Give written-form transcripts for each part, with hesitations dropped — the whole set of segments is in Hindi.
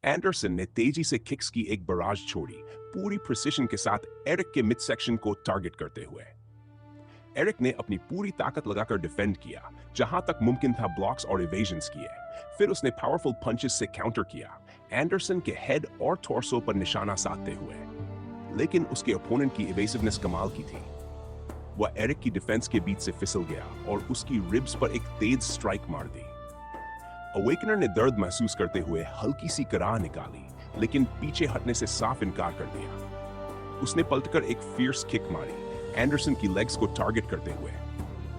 एंडरसन ने तेजी से किक्स की एक बराज छोड़ी, पूरी प्रिसिशन के साथ एरिक के मिड सेक्शन को टारगेट करते हुए। एरिक ने अपनी पूरी ताकत लगाकर डिफेंड किया, जहां तक मुमकिन था ब्लॉक्स और इवेजन्स किए। फिर उसने पावरफुल पंचेस से काउंटर किया, एंडरसन के हेड और टॉर्सो पर निशाना साधते हुए। लेकिन उसके ओपोनेंट की इवेसिवनेस कमाल की थी। वह एरिक की डिफेंस के बीच से फिसल गया और उसकी रिब्स पर एक तेज स्ट्राइक मार दी। अवेकनर ने दर्द महसूस करते हुए हल्की सी कराह निकाली, लेकिन पीछे हटने से साफ इनकार कर दिया। उसने पलटकर एक फियर्स किक मारी, एंडरसन की लेग्स को टारगेट करते हुए।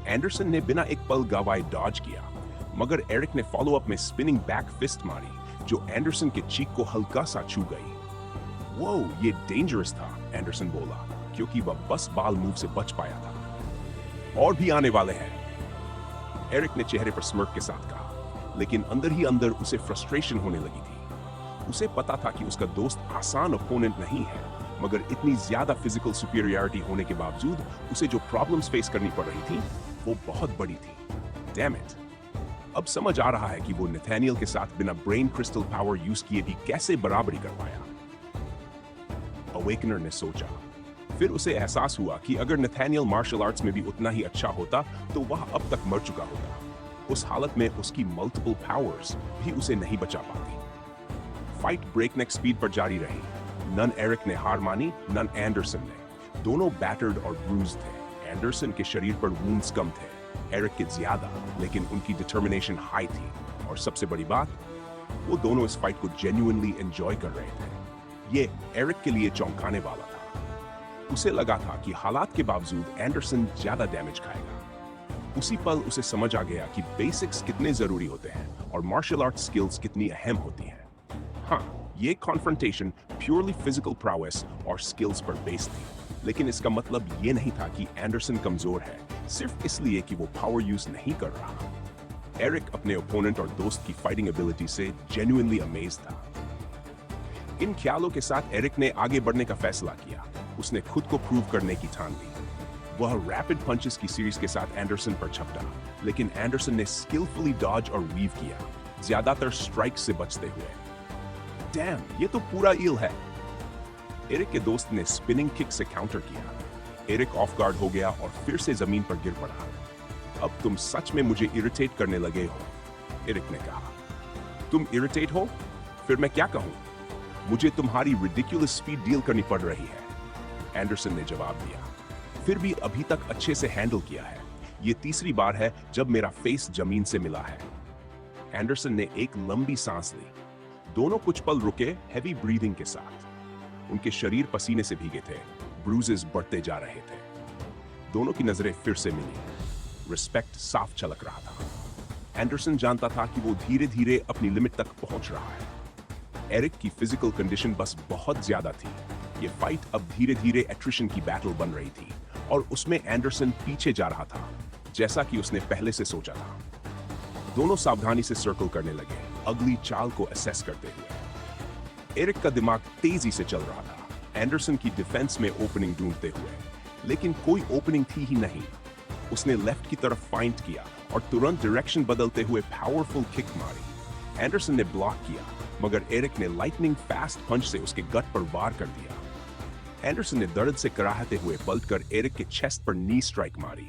एंडरसन ने बिना एक पल गवाए डॉज किया, मगर एरिक ने फॉलो अप में स्पिनिंग बैक फिस्ट मारी, जो एंडरसन के चीक को हल्का सा छू गई। वो ये डेंजरस था, एंडरसन बोला, क्योंकि वह बस बाल मूव से बच पाया था। और भी आने वाले हैं, एरिक ने चेहरे पर स्mirk के साथ कहा, लेकिन अंदर ही अंदर उसे फ्रस्ट्रेशन होने लगी थी। उसे पता था कि उसका दोस्त आसान ओपोनेंट नहीं है, मगर इतनी ज्यादा फिजिकल सुपीरियरिटी होने के बावजूद उसे जो प्रॉब्लम्स फेस करनी पड़ रही थी वो बहुत बड़ी थी। Damn it. अब समझ आ रहा है कि वो नथानियल के साथ बिना ब्रेन क्रिस्टल पावर यूज किए भी कैसे बराबरी कर पाया। अवेकनर ने सोचा। फिर उसे एहसास हुआ कि अगर नथानियल मार्शल आर्ट्स में भी उतना ही अच्छा होता तो वह अब तक मर चुका होता। उस हालत में उसकी मल्टीपल पावर्स भी उसे नहीं बचा पाती। फाइट ब्रेकनेक स्पीड पर जारी रही। नन एरिक ने हार मानी, नन एंडरसन ने। दोनों बैटर्ड और ब्रूज थे। एंडरसन के शरीर पर वुंड्स कम थे, एरिक के ज्यादा, लेकिन उनकी डिटर्मिनेशन हाई थी। और सबसे बड़ी बात, वो दोनों इस फाइट को जेन्युइनली एंजॉय कर रहे थे। ये एरिक के लिए चौंकाने वाला था। उसे लगा था कि हालात के बावजूद एंडरसन ज्यादा डैमेज खाएगा। उसी पल उसे समझ आ गया कि बेसिक्स कितने जरूरी होते हैं और मार्शल आर्ट स्किल्स कितनी अहम होती हैं। हाँ, ये कॉन्फ्रंटेशन प्योरली फिजिकल प्राउएस और स्किल्स पर बेस्ड थी, लेकिन इसका मतलब ये नहीं था कि एंडरसन कमजोर है सिर्फ इसलिए कि वो पावर यूज नहीं कर रहा। एरिक अपने ओपोनेंट और दोस्त की फाइटिंग एबिलिटी से जेन्युइनली अमेज्ड था। इन ख्यालों के साथ एरिक ने आगे बढ़ने का फैसला किया। उसने खुद को प्रूव करने की ठान ली। वह रैपिड पंचेस की सीरीज के साथ एंडरसन पर झपटा, लेकिन एंडरसन ने स्किलफुली डॉज और वीव किया, ज्यादातर स्ट्राइक से बचते हुए। डैम, ये तो पूरा ईल है। एरिक के दोस्त ने स्पिनिंग किक से काउंटर किया। एरिक ऑफ गार्ड हो गया और फिर से जमीन पर गिर पड़ा। अब तुम सच में मुझे इरिटेट करने लगे हो, एरिक ने कहा। तुम इरिटेट हो? फिर मैं क्या कहूं? मुझे तुम्हारी रिडिकुलस स्पीड डील करनी पड़ रही है, एंडरसन ने जवाब दिया। फिर भी अभी तक अच्छे से हैंडल किया है। ये तीसरी बार है जब मेरा फेस जमीन से मिला है। एंडरसन ने एक लंबी सांस ली। दोनों कुछ पल रुके, हैवी ब्रीदिंग के साथ। उनके शरीर पसीने से भीगे थे, ब्रूजेस बढ़ते जा रहे थे। दोनों की नजरें फिर से मिली। रिस्पेक्ट साफ झलक रहा था। एंडरसन जानता था कि वो धीरे धीरे अपनी लिमिट तक पहुंच रहा है। एरिक की फिजिकल कंडीशन बस बहुत ज्यादा थी। ये फाइट अब धीरे धीरे एट्रिशन की बैटल बन रही थी और उसमें एंडरसन पीछे जा रहा था, जैसा कि उसने पहले से सोचा था। दोनों सावधानी से सर्कल करने लगे, अगली चाल को असेस करते हुए। एरिक का दिमाग तेजी से चल रहा था, एंडरसन की डिफेंस में ओपनिंग ढूंढते हुए, लेकिन कोई ओपनिंग थी ही नहीं। उसने लेफ्ट की तरफ फाइंट किया और तुरंत डायरेक्शन बदलते हुए पावरफुल किक मारी। एंडरसन ने ब्लॉक किया, मगर एरिक ने लाइटनिंग फास्ट पंच से उसके गट पर वार कर दिया। एंडरसन ने दर्द से कराहते हुए पलटकर एरिक के चेस्ट पर नी स्ट्राइक मारी,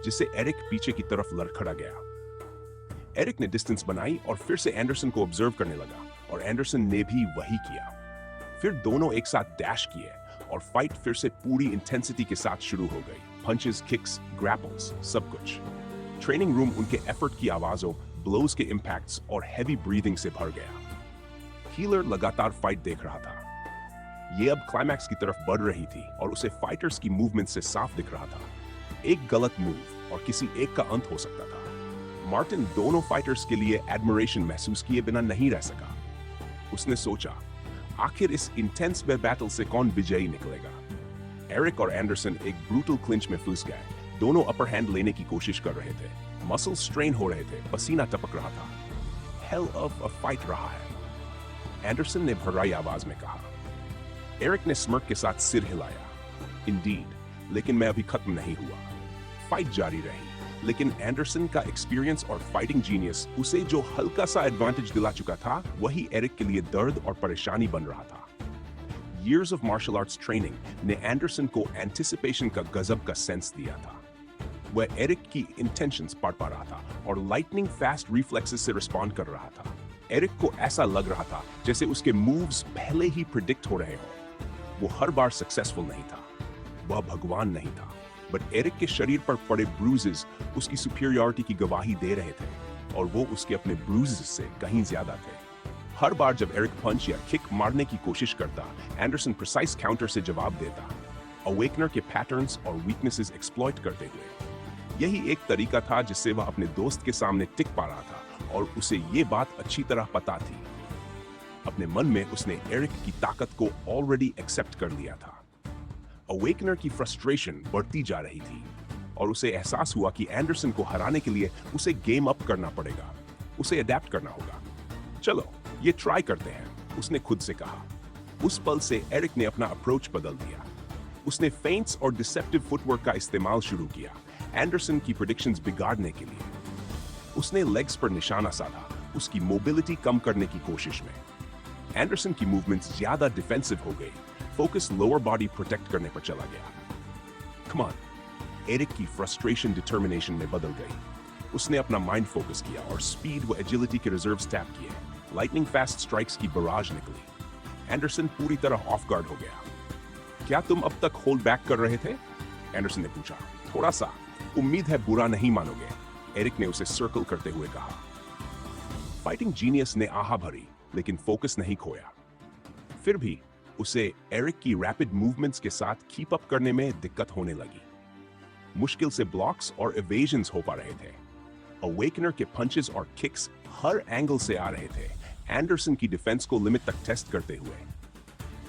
जिससे एरिक पीछे की तरफ लड़खड़ा गया। एरिक ने डिस्टेंस बनाई और फिर से एंडरसन को ऑब्जर्व करने लगा, और एंडरसन ने भी वही किया। फिर दोनों एक साथ डैश किए और फाइट फिर से पूरी इंटेंसिटी के साथ शुरू हो गई। पंचेस, किक्स, ग्रैपल्स, सब कुछ। ट्रेनिंग रूम उनके एफर्ट की आवाजों, ब्लोज के इंपैक्ट्स और हैवी ब्रीदिंग से भर गया। हीलर लगातार फाइट देख रहा था। ये अब क्लाइमैक्स की तरफ बढ़ रही थी और उसे फाइटर्स की मूवमेंट से साफ दिख रहा था। एक गलत मूव और किसी एक का अंत हो सकता था। मार्टिन दोनों फाइटर्स के लिए एडमिरेशन महसूस किए बिना नहीं रह सका। उसने सोचा, आखिर इस इंटेंस बैटल से कौन विजयी निकलेगा। एरिक और एंडरसन एक ब्रूटल क्लिंच में फंस गए। दोनों अपर हैंड लेने की कोशिश कर रहे थे। मसल स्ट्रेन हो रहे थे, पसीना टपक रहा था। हेल ऑफ अ फाइट रहा है, एंडरसन ने भर्राई आवाज में कहा। एरिक ने स्mirk के साथ सिर हिलाया। इंडीड, लेकिन मैं अभी खत्म नहीं हुआ। फाइट जारी रही। लेकिन एंडरसन का एक्सपीरियंस और फाइटिंग जीनियस उसे जो हल्का सा एडवांटेज दिला चुका था, वही एरिक के लिए दर्द और परेशानी बन रहा था। Years of martial arts training ने एंडरसन को एंटिसिपेशन का गजब का सेंस दिया था। वह एरिक की इंटेंशंस पढ़ पा रहा था और लाइटनिंग फास्ट रिफ्लेक्सेस से रिस्पॉन्ड कर रहा था। एरिक को ऐसा लग रहा था जैसे उसके मूव्स पहले ही प्रिडिक्ट हो रहे हो। वो हर बार सक्सेसफुल नहीं था, वह भगवान नहीं था, बट एरिक के शरीर पर पड़े ब्रूजेस उसकी सुपीरियरिटी की गवाही दे रहे थे और वो उसके अपने ब्रूजेस से कहीं ज्यादा थे। हर बार जब एरिक पंच या किक मारने की कोशिश करता, एंडरसन प्रिसाइज काउंटर से जवाब देता, अवेकनर के पैटर्न्स और वीकनेसेस एक्सप्लॉइट करते हुए। यही एक तरीका था जिससे वह अपने दोस्त के सामने टिक पा रहा था और उसे ये बात अच्छी तरह पता थी। अपने मन में उसने एरिक की ताकत को ऑलरेडी एक्सेप्ट कर लिया था। अवेकनर की फ्रस्ट्रेशन बढ़ती जा रही थी और उसे एहसास हुआ कि एंडरसन को हराने के लिए उसे गेम अप करना पड़ेगा, उसे अडेप्ट करना होगा। चलो ये ट्राई करते हैं, उसने खुद से कहा। उस पल से एरिक ने अपना अप्रोच बदल दिया। उसने फेंट्स और डिसेप्टिव फुटवर्क का इस्तेमाल शुरू किया एंडरसन की प्रेडिक्शंस बिगाड़ने के लिए। उसने लेग्स पर निशाना साधा, उसकी मोबिलिटी कम करने की कोशिश में। एंडरसन की मूवमेंट्स ज्यादा डिफेंसिव हो गई, फोकस लोअर बॉडी प्रोटेक्ट करने पर चला गया। कम ऑन, एरिक की फ्रस्ट्रेशन डिटर्मिनेशन में बदल गई। उसने अपना माइंड फोकस किया और स्पीड व एजिलिटी के रिजर्व्स टैप किए। लाइटनिंग फास्ट स्ट्राइक्स की बराज निकली। एंडरसन पूरी तरह ऑफ गार्ड हो गया। क्या तुम अब तक होल्ड बैक कर रहे थे? एंडरसन ने पूछा। थोड़ा सा। उम्मीद है बुरा नहीं मानोगे, एरिक ने उसे सर्कल करते हुए कहा। फाइटिंग जीनियस ने आहा भरी, लेकिन फोकस नहीं खोया। फिर भी उसे एरिक की रैपिड मूवमेंट्स के साथ कीप अप करने में दिक्कत होने लगी। मुश्किल से ब्लॉक्स और इवेजन्स हो पा रहे थे। अवेकनर के पंचेस और किक्स हर एंगल से आ रहे थे, एंडरसन की डिफेंस को लिमिट तक टेस्ट करते हुए।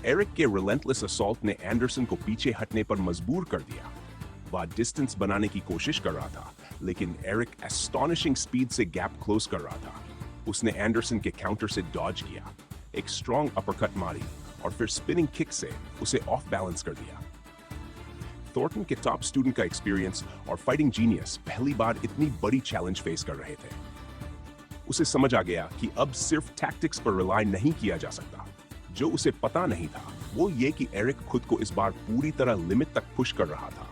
एरिक के रिलेंटलेस असॉल्ट ने एंडरसन को पीछे हटने पर मजबूर कर दिया। वह डिस्टेंस बनाने की कोशिश कर रहा था, लेकिन एरिक एस्टॉनिशिंग स्पीड से गैप क्लोज कर रहा था। उसने एंडरसन के काउंटर से डॉज किया, एक स्ट्रॉन्ग अपरकट मारी और फिर स्पिनिंग किक से उसे ऑफ बैलेंस कर दिया। थॉर्टन के टॉप स्टूडेंट का एक्सपीरियंस और फाइटिंग जीनियस पहली बार इतनी बड़ी चैलेंज फेस कर रहे थे। उसे समझ आ गया कि अब सिर्फ टैक्टिक्स पर रिलाय नहीं किया जा सकता। जो उसे पता नहीं था वो ये कि एरिक खुद को इस बार पूरी तरह लिमिट तक पुश कर रहा था।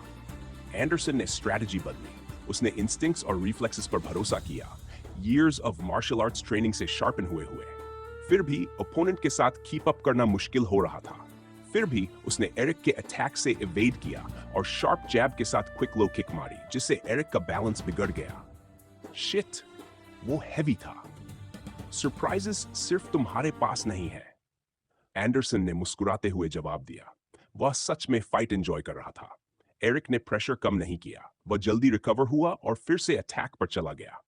एंडरसन ने स्ट्रेटजी बदली। उसने इंस्टिंक्ट्स और रिफ्लेक्सेस पर भरोसा किया, years of martial arts training से शार्पन हुए। फिर भी ओपोनेंट के साथ कीप अप करना मुश्किल हो रहा था। फिर भी उसने एरिक के अटैक से इवेड किया और शार्प जैब के साथ क्विक लो किक मारी, जिससे एरिक का बैलेंस बिगड़ गया। शिट, वो हैवी था। सरप्राइजेस सिर्फ तुम्हारे पास नहीं है, एंडरसन ने मुस्कुराते हुए जवाब दिया। वह सच में फाइट एंजॉय कर रहा था। एरिक ने प्रेशर कम नहीं किया, वह जल्दी रिकवर हुआ और फिर से अटैक पर चला गया।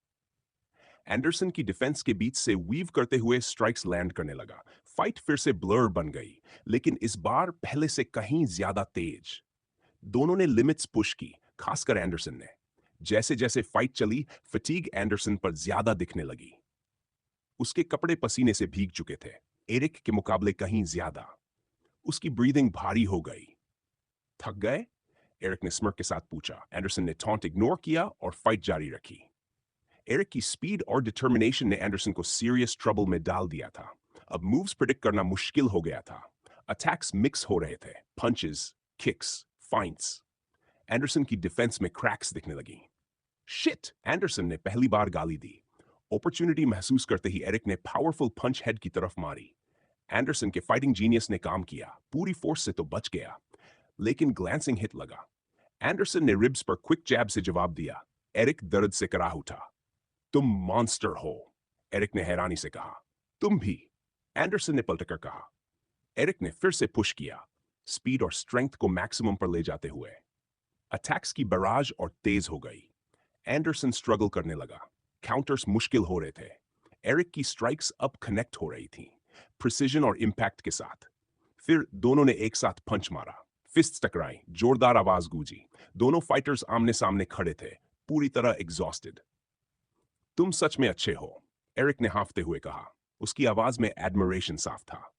एंडरसन की डिफेंस के बीच से वीव करते हुए स्ट्राइक्स लैंड करने लगा। फाइट फिर से ब्लर बन गई, लेकिन इस बार पहले से कहीं ज्यादा तेज। दोनों ने लिमिट्स पुश की, खासकर एंडरसन ने। जैसे जैसे फाइट चली, फटीग एंडरसन पर ज्यादा दिखने लगी। उसके कपड़े पसीने से भीग चुके थे, एरिक के मुकाबले कहीं ज्यादा। उसकी ब्रीदिंग भारी हो गई। थक गए? एरिक ने स्mirk के साथ पूछा। एंडरसन ने टॉन्ट इग्नोर किया और फाइट जारी रखी। एरिक की स्पीड और डिटर्मिनेशन ने एंडरसन को सीरियस ट्रबल में डाल दिया था। अब मूव्स प्रेडिक्ट करना मुश्किल हो गया था। अटैक्स मिक्स हो रहे थे, पंचेस, किक्स, फाइंट्स। एंडरसन की डिफेंस में क्रैक्स दिखने लगी। शिट, एंडरसन ने पहली बार गाली दी। अपॉर्चुनिटी महसूस करते ही एरिक ने पावरफुल पंच हेड की तरफ मारी। एंडरसन के फाइटिंग जीनियस ने काम किया, पूरी फोर्स से तो बच गया, लेकिन ग्लैंसिंग हिट लगा। एंडरसन ने रिब्स पर क्विक जैब से जवाब दिया। एरिक दर्द से कराह उठा। तुम मॉन्स्टर हो, एरिक ने हैरानी से कहा। तुम भी, एंडरसन ने पलटकर कहा। एरिक ने फिर से पुश किया, स्पीड और स्ट्रेंथ को मैक्सिमम पर ले जाते हुए। अटैक्स की बराज और तेज हो गई। एंडरसन स्ट्रगल करने लगा, काउंटर्स मुश्किल हो रहे थे। एरिक की स्ट्राइक्स अब कनेक्ट हो रही थी, प्रिसिजन और इंपैक्ट के साथ। फिर दोनों ने एक साथ पंच मारा, फिस्ट टकराई, जोरदार आवाज गूंजी। दोनों फाइटर्स आमने सामने खड़े थे, पूरी तरह एग्जॉस्टेड। तुम सच में अच्छे हो, एरिक ने हांफते हुए कहा। उसकी आवाज में एडमिरेशन साफ था।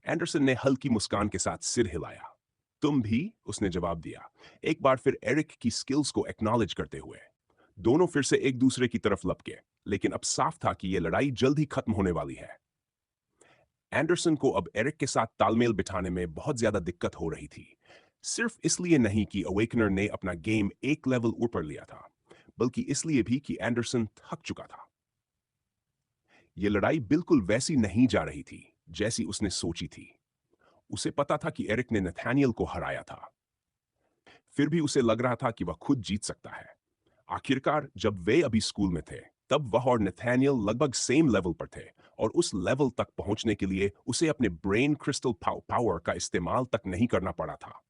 एंडरसन ने हल्की मुस्कान के साथ सिर हिलाया। तुम भी, उसने जवाब दिया, एक बार फिर एरिक की स्किल्स को एक्नॉलेज करते हुए। दोनों फिर से एक दूसरे की तरफ लपके, लेकिन अब साफ था कि यह लड़ाई जल्द ही खत्म होने वाली है। एंडरसन को अब एरिक के साथ तालमेल बिठाने में बहुत ज्यादा दिक्कत हो रही थी। सिर्फ इसलिए नहीं कि अवेकनर ने अपना गेम एक लेवल ऊपर लिया था, बल्कि इसलिए भी कि एंडरसन थक चुका था। यह लड़ाई बिल्कुल वैसी नहीं जा रही थी जैसी उसने सोची थी। उसे पता था कि एरिक ने नथानियल को हराया था, फिर भी उसे लग रहा था कि वह खुद जीत सकता है। आखिरकार जब वे अभी स्कूल में थे, तब वह और नथानियल लगभग सेम लेवल पर थे, और उस लेवल तक पहुंचने के लिए उसे अपने ब्रेन क्रिस्टल पावर का इस्तेमाल तक नहीं करना पड़ा था।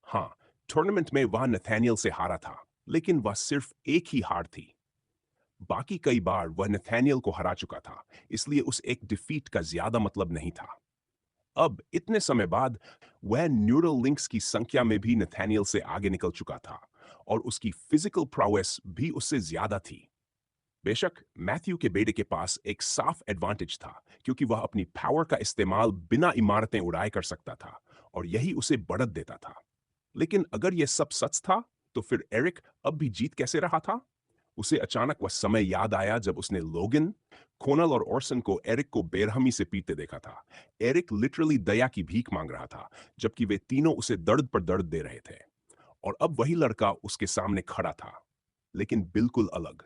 हाँ, टूर्नामेंट में वह नथानियल से हारा था, लेकिन वह सिर्फ एक ही हार थी। बाकी कई बार वह नथानियल को हरा चुका था, इसलिए उस एक डिफीट का ज्यादा मतलब नहीं था। अब इतने समय बाद वह न्यूरल लिंक्स की संख्या में भी नथानियल से आगे निकल चुका था, और उसकी फिजिकल प्रोवेस भी उससे ज्यादा थी। बेशक मैथ्यू के बेटे के पास एक साफ एडवांटेज था, क्योंकि वह अपनी पावर का इस्तेमाल बिना इमारतें उड़ाए कर सकता था, और यही उसे बढ़त देता था। लेकिन अगर यह सब सच था, तो फिर एरिक अब भी जीत कैसे रहा था? उसे अचानक वह समय याद आया जब उसने लोगन, कोनल और ऑर्सन को एरिक को बेरहमी से पीटते देखा था। एरिक लिटरली दया की भीख मांग रहा था, जबकि वे तीनों उसे दर्द पर दर्द दे रहे थे। और अब वही लड़का उसके सामने खड़ा था, लेकिन बिल्कुल अलग।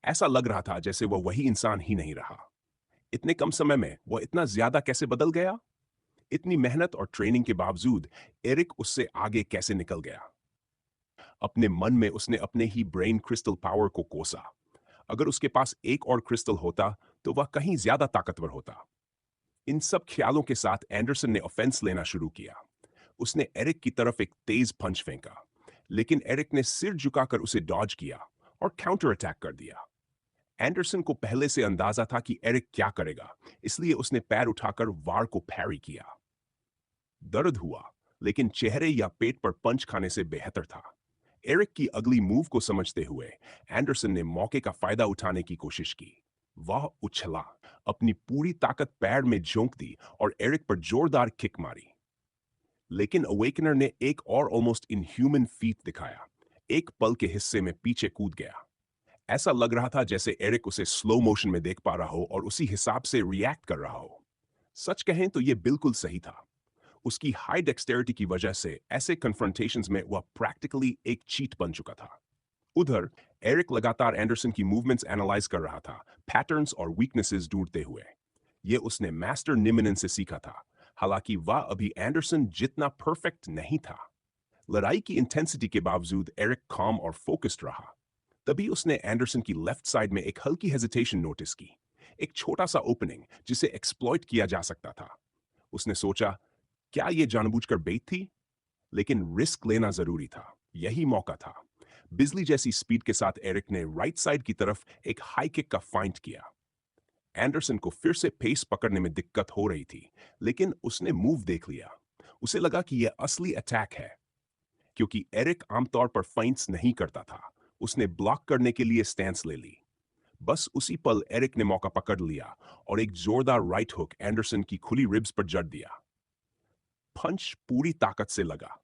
ऐसा लग रहा था जैसे वह वही इंसान ही नहीं रहा। इतने कम समय में वह इतना ज्यादा कैसे बदल गया? इतनी मेहनत और ट्रेनिंग के बावजूद एरिक उससे आगे कैसे निकल गया? अपने मन में उसने अपने ही ब्रेन क्रिस्टल पावर को कोसा। अगर उसके पास एक और क्रिस्टल होता, तो वह कहीं ज्यादा ताकतवर होता। इन सब ख्यालों के साथ एंडरसन ने ऑफेंस लेना शुरू किया। उसने एरिक की तरफ एक तेज पंच फेंका, लेकिन एरिक ने सिर झुकाकर उसे डॉज किया और काउंटर अटैक कर दिया। एंडरसन को पहले से अंदाजा था कि एरिक क्या करेगा, इसलिए उसने पैर उठाकर वार को पैरी किया। दर्द हुआ, लेकिन चेहरे या पेट पर पंच खाने से बेहतर था। एरिक की अगली मूव को समझते हुए एंडरसन ने मौके का फायदा उठाने की कोशिश की। वह उछला, अपनी पूरी ताकत पैर में झोंक दी और एरिक पर जोरदार किक मारी। लेकिन अवेकनर ने एक और ऑलमोस्ट इनह्यूमन फीट दिखाया। एक पल के हिस्से में पीछे कूद गया। ऐसा लग रहा था जैसे एरिक उसे स्लो मोशन में देख पा रहा हो और उसी हिसाब से रिएक्ट कर रहा हो। सच कहें तो यह बिल्कुल सही था। उसकी हाई डेक्सटेरिटी की वजह से ऐसे कन्फ्रंटेशंस में वह प्रैक्टिकली एक चीट बन चुका था। उधर एरिक लगातार एंडरसन की मूवमेंट्स एनालाइज कर रहा था, पैटर्न्स और वीकनेसेस ढूंढते हुए। यह उसने मास्टर निमिनन से सीखा था, हालांकि वह अभी एंडरसन जितना परफेक्ट नहीं था। लड़ाई की इंटेंसिटी के बावजूद एरिक काम और फोकस्ड रहा। तभी उसने एंडरसन की लेफ्ट साइड में एक हल्की हेजिटेशन नोटिस की, एक छोटा सा ओपनिंग जिसे एक्सप्लॉइट किया जा सकता था। उसने सोचा, क्या यह जानबूझकर बेट थी? लेकिन रिस्क लेना जरूरी था। यही मौका था। बिजली जैसी स्पीड के साथ एरिक ने राइट साइड की तरफ एक हाई किक का फाइंट किया। एंडरसन को फिर से पेस पकड़ने में दिक्कत हो रही थी, लेकिन उसने मूव देख लिया। उसे लगा कि यह असली अटैक है, क्योंकि एरिक आमतौर पर फाइंट्स नहीं करता था। उसने ब्लॉक करने के लिए स्टैंस ले ली। बस उसी पल एरिक ने मौका पकड़ लिया और एक जोरदार राइट हुक एंडरसन की खुली रिब्स पर जड़ दिया। पंच पूरी ताकत से लगा।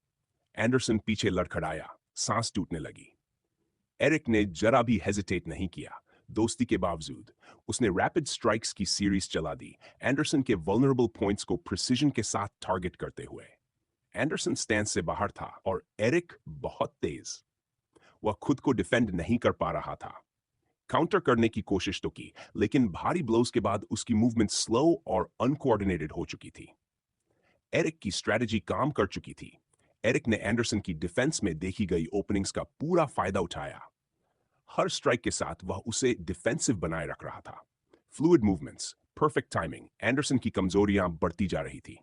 एंडरसन पीछे लड़खड़ाया, सांस टूटने लगी। एरिक ने जरा भी हेजिटेट नहीं किया। दोस्ती के बावजूद उसने रैपिड स्ट्राइक्स की सीरीज चला दी, एंडरसन के वल्नरेबल पॉइंट्स को प्रिसीजन के साथ टारगेट करते हुए। एंडरसन स्टैंड से बाहर था और एरिक बहुत तेज। वह खुद को डिफेंड नहीं कर पा रहा था। काउंटर करने की कोशिश तो की, लेकिन भारी ब्लोज के बाद उसकी मूवमेंट स्लो और अनकोऑर्डिनेटेड हो चुकी थी। एरिक की स्ट्रेटजी काम कर चुकी थी। एरिक ने एंडरसन की डिफेंस में देखी गई ओपनिंग्स का पूरा फायदा उठाया। हर स्ट्राइक के साथ वह उसे डिफेंसिव बनाए रख रहा था। Fluid movements, perfect timing, Anderson की कमजोरियां बढ़ती जा रही थी।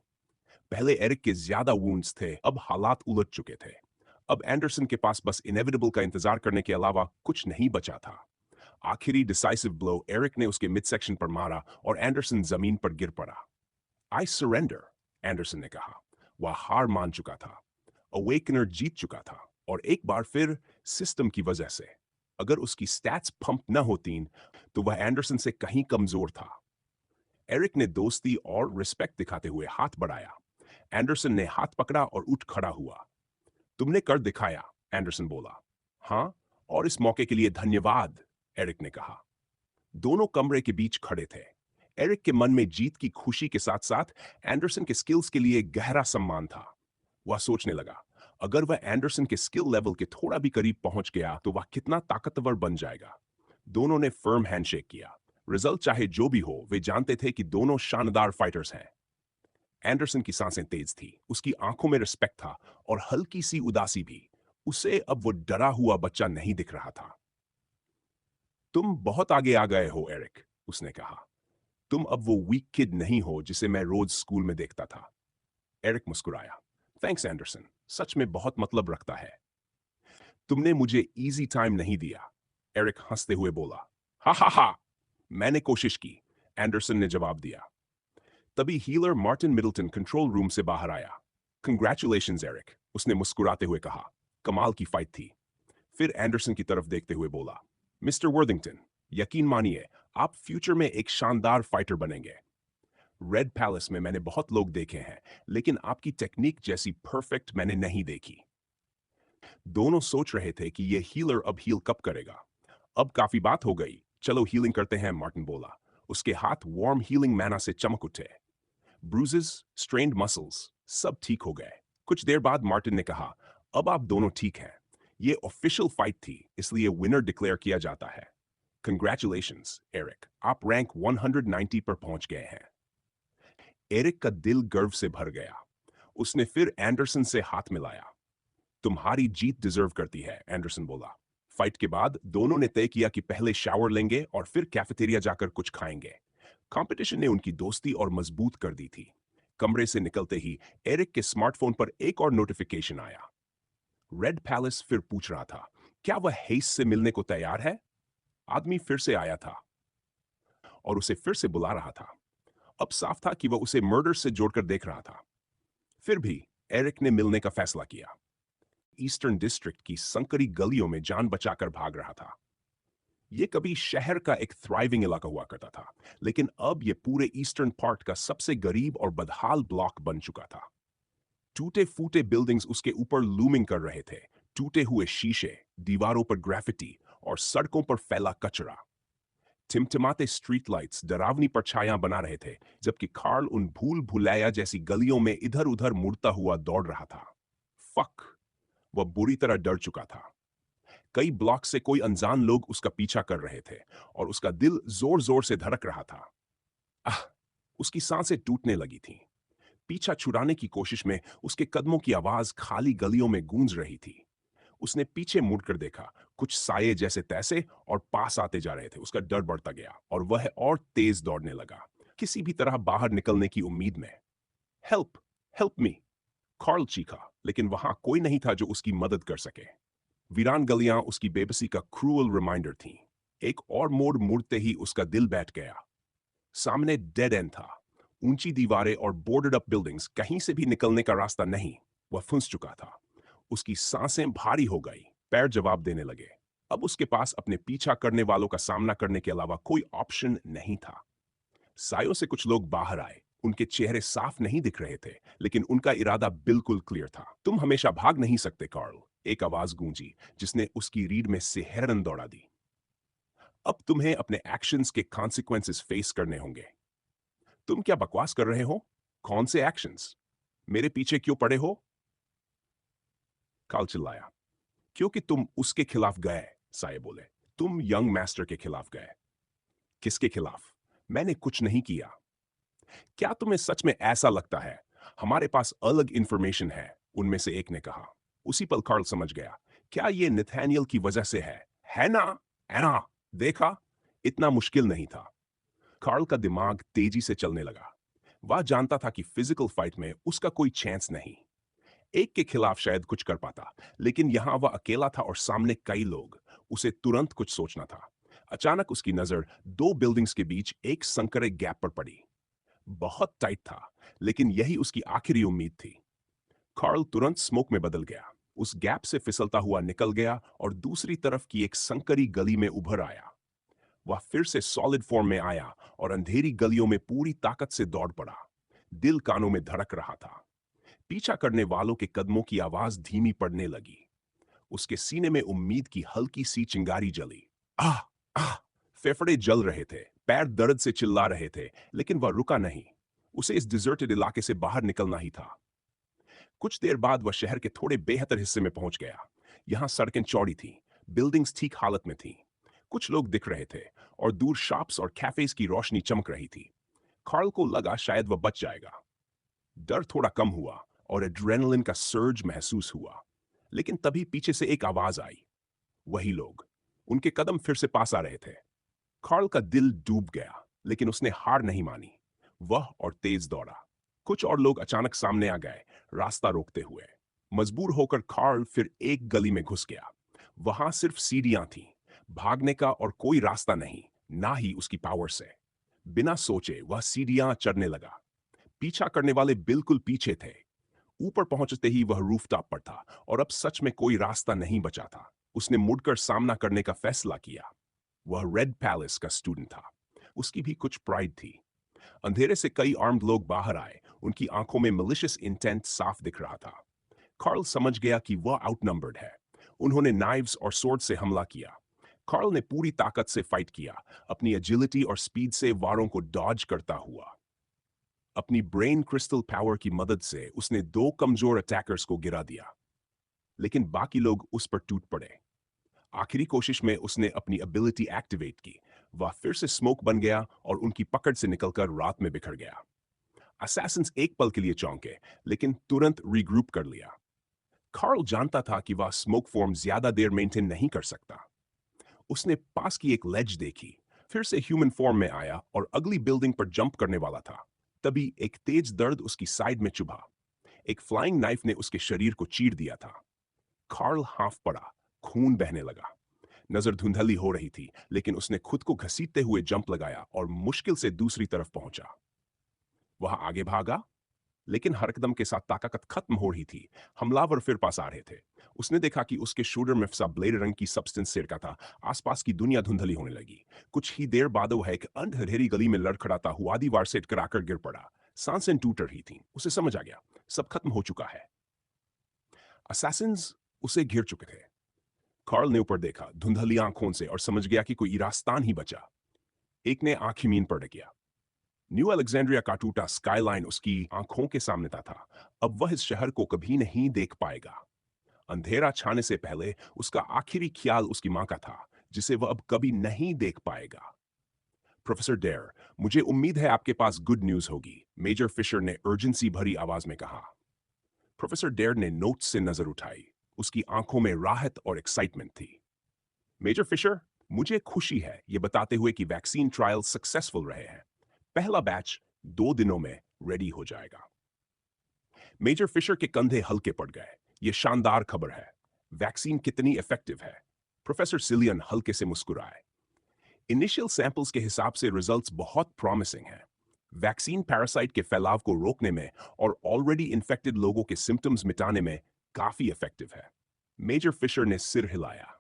पहले एरिक के ज्यादा वुंड्स थे, अब हालात उलट चुके थे। अब एंडरसन के पास बस इनेविटेबल का इंतजार करने के अलावा कुछ नहीं बचा था। आखिरी डिसाइसिव ब्लो एरिक ने उसके मिड सेक्शन पर मारा और एंडरसन जमीन पर गिर पड़ा। आई सरेंडर, एंडरसन ने कहा। वह हार मान चुका था। अवेकनर जीत चुका था, और एक बार फिर सिस्टम की वजह से। अगर उसकी स्टैट्स पंप न होती, तो वह एंडरसन से कहीं कमजोर था। एरिक ने दोस्ती और रिस्पेक्ट दिखाते हुए हाथ बढ़ाया। एंडरसन ने हाथ पकड़ा और उठ खड़ा हुआ। तुमने कर दिखाया, एंडरसन बोला। हाँ, और इस मौके के लिए धन्यवाद, एरिक ने कहा। दोनों कमरे के बीच खड़े थे। एरिक के मन में जीत की खुशी के साथ साथ एंडरसन के स्किल्स के लिए गहरा सम्मान था। वह सोचने लगा, अगर वह एंडरसन के स्किल लेवल के थोड़ा भी करीब पहुंच गया तो वह कितना ताकतवर बन जाएगा। दोनों ने फर्म हैंडशेक किया। रिजल्ट चाहे जो भी हो, वे जानते थे कि दोनों शानदार फाइटर्स हैं। एंडरसन की सांसें तेज थी, उसकी आंखों में रिस्पेक्ट था और हल्की सी उदासी भी। उसे अब वो डरा हुआ बच्चा नहीं दिख रहा था। तुम बहुत आगे आ गए हो एरिक, उसने कहा। तुम अब वो वीक किड नहीं हो जिसे मैं रोज स्कूल में देखता था। एरिक मुस्कुराया। थैंक्स एंडरसन, सच में बहुत मतलब रखता है। तुमने मुझे इजी टाइम नहीं दिया, एरिक हंसते हुए बोला। हा हा हा, मैंने कोशिश की, एंडरसन ने जवाब दिया। तभी healer Martin Middleton control room से बाहर आया। कंग्रेचुलेशंस एरिक, उसने मुस्कुराते हुए कहा। कमाल की फाइट थी। फिर एंडरसन की तरफ देखते हुए बोला, मिस्टर वर्थिंगटन, यकीन मानिए आप फ्यूचर में एक शानदार फाइटर बनेंगे। रेड पैलेस में मैंने बहुत लोग देखे हैं, लेकिन आपकी टेक्निक जैसी परफेक्ट मैंने नहीं देखी। दोनों सोच रहे थे कि यह हीलर अब हील कब करेगा। अब काफी बात हो गई, चलो हीलिंग करते हैं, मार्टिन बोला। उसके हाथ वार्म हीलिंग मैना से चमक उठे। ब्रूजेस, स्ट्रेन्ड मसल्स, सब ठीक हो गए। कुछ देर बाद मार्टिन ने कहा, अब आप दोनों ठीक हैं। ये ऑफिशियल फाइट थी, इसलिए विनर डिक्लेयर किया जाता है। कंग्रेचुलेशंस एरिक, आप रैंक 190 पर पहुंच गए हैं। एरिक का दिल गर्व से भर गया। उसने फिर एंडरसन से हाथ मिलाया। तुम्हारी जीत डिजर्व करती है, एंडरसन बोला। फाइट के बाद दोनों ने तय किया कि पहले शावर लेंगे और फिर कैफेटेरिया जाकर कुछ खाएंगे। कंपटीशन ने उनकी दोस्ती और मजबूत कर दी थी। कमरे से निकलते ही एरिक के स्मार्टफोन पर एक और नोटिफिकेशन आया। रेड पैलेस फिर पूछ रहा था, क्या वह हेस से मिलने को तैयार है? आदमी फिर से आया था और उसे फिर से बुला रहा था। अब साफ था कि वह उसे मर्डर से जोड़कर देख रहा था। फिर भी एरिक ने मिलने का फैसला किया। ईस्टर्न डिस्ट्रिक्ट की संकरी गलियों में जान बचाकर भाग रहा था। यह कभी शहर का एक थ्राइविंग इलाका हुआ करता था, लेकिन अब यह पूरे ईस्टर्न पार्ट का सबसे गरीब और बदहाल ब्लॉक बन चुका था। टूटे फूटे बिल्डिंग्स उसके ऊपर लूमिंग कर रहे थे। टूटे हुए शीशे, दीवारों पर ग्राफिटी और सड़कों पर फैला कचरा। टिमटिमाते स्ट्रीट लाइट्स डरावनी परछायां बना रहे थे, जबकि कार्ल उन भूल भुलैया जैसी गलियों में इधर उधर मुड़ता हुआ दौड़ रहा था। फक, वह बुरी तरह डर चुका था। कई ब्लॉक से कोई अनजान लोग उसका पीछा कर रहे थे और उसका दिल जोर जोर से धड़क रहा था। आह, उसकी सांसें टूटने लगी थीं। पीछा छुड़ाने की कोशिश में उसके कदमों की आवाज खाली गलियों में गूंज रही थी। उसने पीछे मुड़कर देखा, कुछ साये जैसे तैसे और पास आते जा रहे थे। उसका डर बढ़ता गया और वह और तेज दौड़ने लगा, किसी भी तरह बाहर निकलने की उम्मीद में। हेल्प, हेल्प मी, कार्ल चीखा, लेकिन वहां कोई नहीं था जो उसकी मदद कर सके। वीरान गलियां उसकी बेबसी का क्रूअल रिमाइंडर थीं। एक और मोड़ मुड़ते ही उसका दिल बैठ गया। सामने डेड एंड था, ऊंची दीवारें और बोर्डेड अप बिल्डिंग्स, कहीं से भी निकलने का रास्ता नहीं। वह फंस चुका था। उसकी सांसें भारी हो गई, पैर जवाब देने लगे। अब उसके पास अपने पीछा करने वालों का सामना करने के अलावा कोई ऑप्शन नहीं था। सायों से कुछ लोग बाहर आए। उनके चेहरे साफ नहीं दिख रहे थे, लेकिन उनका इरादा बिल्कुल क्लियर था। तुम हमेशा भाग नहीं सकते कार्ल, एक आवाज गूंजी, जिसने उसकी रीढ़ में सिहरन दौड़ा दी। अब तुम्हें अपने एक्शंस के कॉन्सिक्वेंसेस फेस करने होंगे। तुम क्या बकवास कर रहे हो? कौन से एक्शंस? मेरे पीछे क्यों पड़े हो? कार्ल चिल्लाया। क्योंकि तुम उसके खिलाफ गए, साये बोले। तुम यंग मास्टर के खिलाफ गए। किसके खिलाफ? मैंने कुछ नहीं किया। क्या तुम्हें सच में ऐसा लगता है? हमारे पास अलग इंफॉर्मेशन है, उनमें से एक ने कहा। उसी पल कार्ल समझ गया, क्या ये नथानियल की वजह से है? है ना? है ना? देखा, इतना मुश्किल नहीं था। कार्ल का दिमाग तेजी से चलने लगा। वह जानता था कि फिजिकल फाइट में उसका कोई चांस नहीं। एक के खिलाफ शायद कुछ कर पाता, लेकिन यहां वह अकेला था और सामने कई लोग। उसे तुरंत कुछ सोचना था। अचानक उसकी नजर दो बिल्डिंग्स के बीच एक संकरे गैप पर पड़ी। बहुत टाइट था, लेकिन यही उसकी आखिरी उम्मीद थी। कार्ल तुरंत स्मोक में बदल गया, उस गैप से फिसलता हुआ निकल गया और दूसरी तरफ की एक संकरी गली में उभर आया। वह फिर से सॉलिड फॉर्म में आया और अंधेरी गलियों में पूरी ताकत से दौड़ पड़ा। दिल कानों में धड़क रहा था। पीछा करने वालों के कदमों की आवाज धीमी पड़ने लगी। उसके सीने में उम्मीद की हल्की सी चिंगारी जली। आह! आह! फेफड़े जल रहे थे, पैर दर्द से चिल्ला रहे थे, लेकिन वह रुका नहीं। उसे इस डिजर्टेड इलाके से बाहर निकलना ही था। कुछ देर बाद वह शहर के थोड़े बेहतर हिस्से में पहुंच गया। यहाँ सड़कें चौड़ी थीं, बिल्डिंग्स ठीक हालत में थीं। कुछ लोग दिख रहे थे और दूर शॉप्स और कैफेज की रोशनी चमक रही थी। कार्ल को लगा शायद वह बच जाएगा। डर थोड़ा कम हुआ और एड्रेनलिन का सर्ज महसूस हुआ। लेकिन तभी पीछे से एक आवाज आई। वही लोग। उनके कदम फिर से पास आ रहे थे। कार्ल का दिल डूब गया, लेकिन उसने हार नहीं मानी। वह और तेज दौड़ा। कुछ और लोग अचानक सामने आ गए, रास्ता रोकते हुए। मजबूर होकर कार्ल फिर एक गली में घुस गया। वहां सिर्फ सीढ़ियां थीं, भागने का और कोई रास्ता नहीं, ना ही उसकी पावर से। बिना सोचे वह सीढ़ियां चढ़ने लगा। पीछा करने वाले बिल्कुल पीछे थे। ऊपर पहुंचते ही वह रूफटॉप पर था और अब सच में कोई रास्ता नहीं बचा था। उसने मुड़कर सामना करने का फैसला किया। वह रेड पैलेस का स्टूडेंट था। उसकी भी कुछ प्राइड थी। अंधेरे से कई आर्म्ड लोग बाहर आए। उनकी आंखों में मलिशियस इंटेंट साफ दिख रहा था। कार्ल समझ गया कि वह आउटनंबर्ड है। उन्होंने नाइव्स और स्वॉर्ड से हमला किया। कार्ल ने पूरी ताकत से फाइट किया, अपनी एजिलिटी और स्पीड से वारों को डॉज करता हुआ। अपनी ब्रेन क्रिस्टल पावर की मदद से उसने दो कमजोर अटैकर्स को गिरा दिया, लेकिन बाकी लोग उस पर टूट पड़े। आखिरी कोशिश में उसने अपनी एबिलिटी एक्टिवेट की। वह फिर से स्मोक बन गया और उनकी पकड़ से निकलकर रात में बिखर गया। असैसिन्स एक पल के लिए चौंके, लेकिन तुरंत रीग्रुप कर लिया। कार्ल जानता था कि वह स्मोक फॉर्म ज्यादा देर मेंटेन नहीं कर सकता। उसने पास की एक लेज देखी, फिर से ह्यूमन फॉर्म में आया और अगली बिल्डिंग पर जंप करने वाला था। तभी एक तेज दर्द उसकी साइड में चुभा। एक फ्लाइंग नाइफ ने उसके शरीर को चीर दिया था। कार्ल हाफ पड़ा, खून बहने लगा। नजर धुंधली हो रही थी, लेकिन उसने खुद को घसीटते हुए जंप लगाया और मुश्किल से दूसरी तरफ पहुंचा। वह आगे भागा, लेकिन हरकदम के साथ ताकत खत्म हो रही थी। हमलावर फिर पास आ रहे थे। उसने देखा कि उसके शोल्डर में फंसा ब्लेड रंग की सब्सटेंस सिरका था। आसपास की दुनिया धुंधली होने लगी। कुछ ही देर बाद वह एक अंधेरी गली में लड़खड़ाता हुआ दीवार से टकराकर गिर पड़ा। सांसें टूट रही थीं। उसे समझ आ गया, सब खत्म हो चुका है। असैसिन्स उसे घिर चुके थे। कार्ल ने ऊपर देखा धुंधली आंखों से और समझ गया कि कोई रास्तान ही बचा। एक ने आंख मीन पर किया। न्यू अलेक्जेंड्रिया का टूटा स्काईलाइन उसकी आंखों के सामने था। अब वह इस शहर को कभी नहीं देख पाएगा। अंधेरा छाने से पहले उसका आखिरी ख्याल उसकी मां का था, जिसे वह अब कभी नहीं देख पाएगा। प्रोफेसर डेयर, मुझे उम्मीद है आपके पास गुड न्यूज होगी, मेजर फिशर ने अर्जेंसी भरी आवाज में कहा। प्रोफेसर डेयर ने नोट्स से नजर उठाई। उसकी आंखों में राहत और एक्साइटमेंट थी। मेजर फिशर, मुझे खुशी है ये बताते हुए कि वैक्सीन ट्रायल सक्सेसफुल रहे हैं। पहला बैच 2 दिनों में रेडी हो जाएगा। मेजर फिशर के कंधे हल्के पड़ गए। ये शानदार खबर है। वैक्सीन कितनी इफेक्टिव है? प्रोफेसर सिलियन हल्के से मुस्कुराए। इनिशियल सैंपल्स के हिसाब से रिजल्ट्स बहुत प्रॉमिसिंग हैं। वैक्सीन पैरासाइट के फैलाव को रोकने में और ऑलरेडी इन्फेक्टेड लोगों के सिम्टम्स मिटाने में काफी इफेक्टिव है। मेजर फिशर ने सिर हिलाया।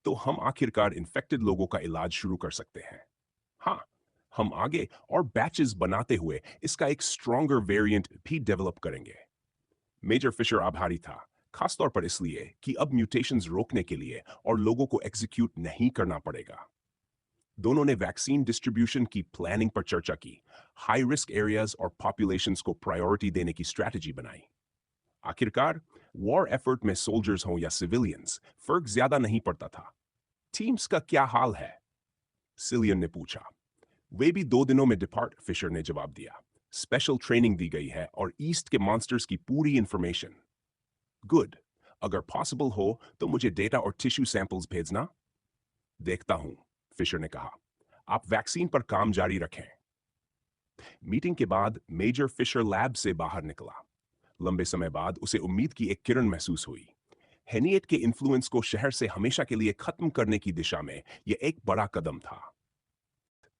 तो हम आखिरकार इन्फेक्टेड लोगों का इलाज शुरू कर सकते हैं। हाँ, हम आगे और बैचेस बनाते हुए इसका एक स्ट्रॉन्गर वेरिएंट भी डेवलप करेंगे। मेजर फिशर आभारी था, खासतौर पर इसलिए कि अब म्यूटेशंस रोकने के लिए और लोगों को एग्जीक्यूट नहीं करना पड़ेगा। दोनों ने वैक्सीन डिस्ट्रीब्यूशन की प्लानिंग पर चर्चा की, हाई रिस्क एरियाज और पॉपुलेशंस को प्रायोरिटी देने की स्ट्रैटेजी बनाई। आखिरकार वॉर एफर्ट में सोल्जर्स हों या सिविलियंस, फर्क ज्यादा नहीं पड़ता था। टीम्स का क्या हाल है? सिलियन ने पूछा। वे भी 2 दिनों में डिपार्ट, फिशर ने जवाब दिया। स्पेशल ट्रेनिंग दी गई है और ईस्ट के मॉन्स्टर्स की पूरी इंफॉर्मेशन। गुड। अगर पॉसिबल हो तो मुझे डेटा और टिश्यू सैंपल्स भेजना। देखता हूं, फिशर ने कहा। आप वैक्सीन पर काम जारी रखें। मीटिंग के बाद मेजर फिशर लैब से बाहर निकला। लंबे समय बाद उसे उम्मीद की एक किरण महसूस हुई। हेनिएट के इन्फ्लुएंस को शहर से हमेशा के लिए खत्म करने की दिशा में यह एक बड़ा कदम था।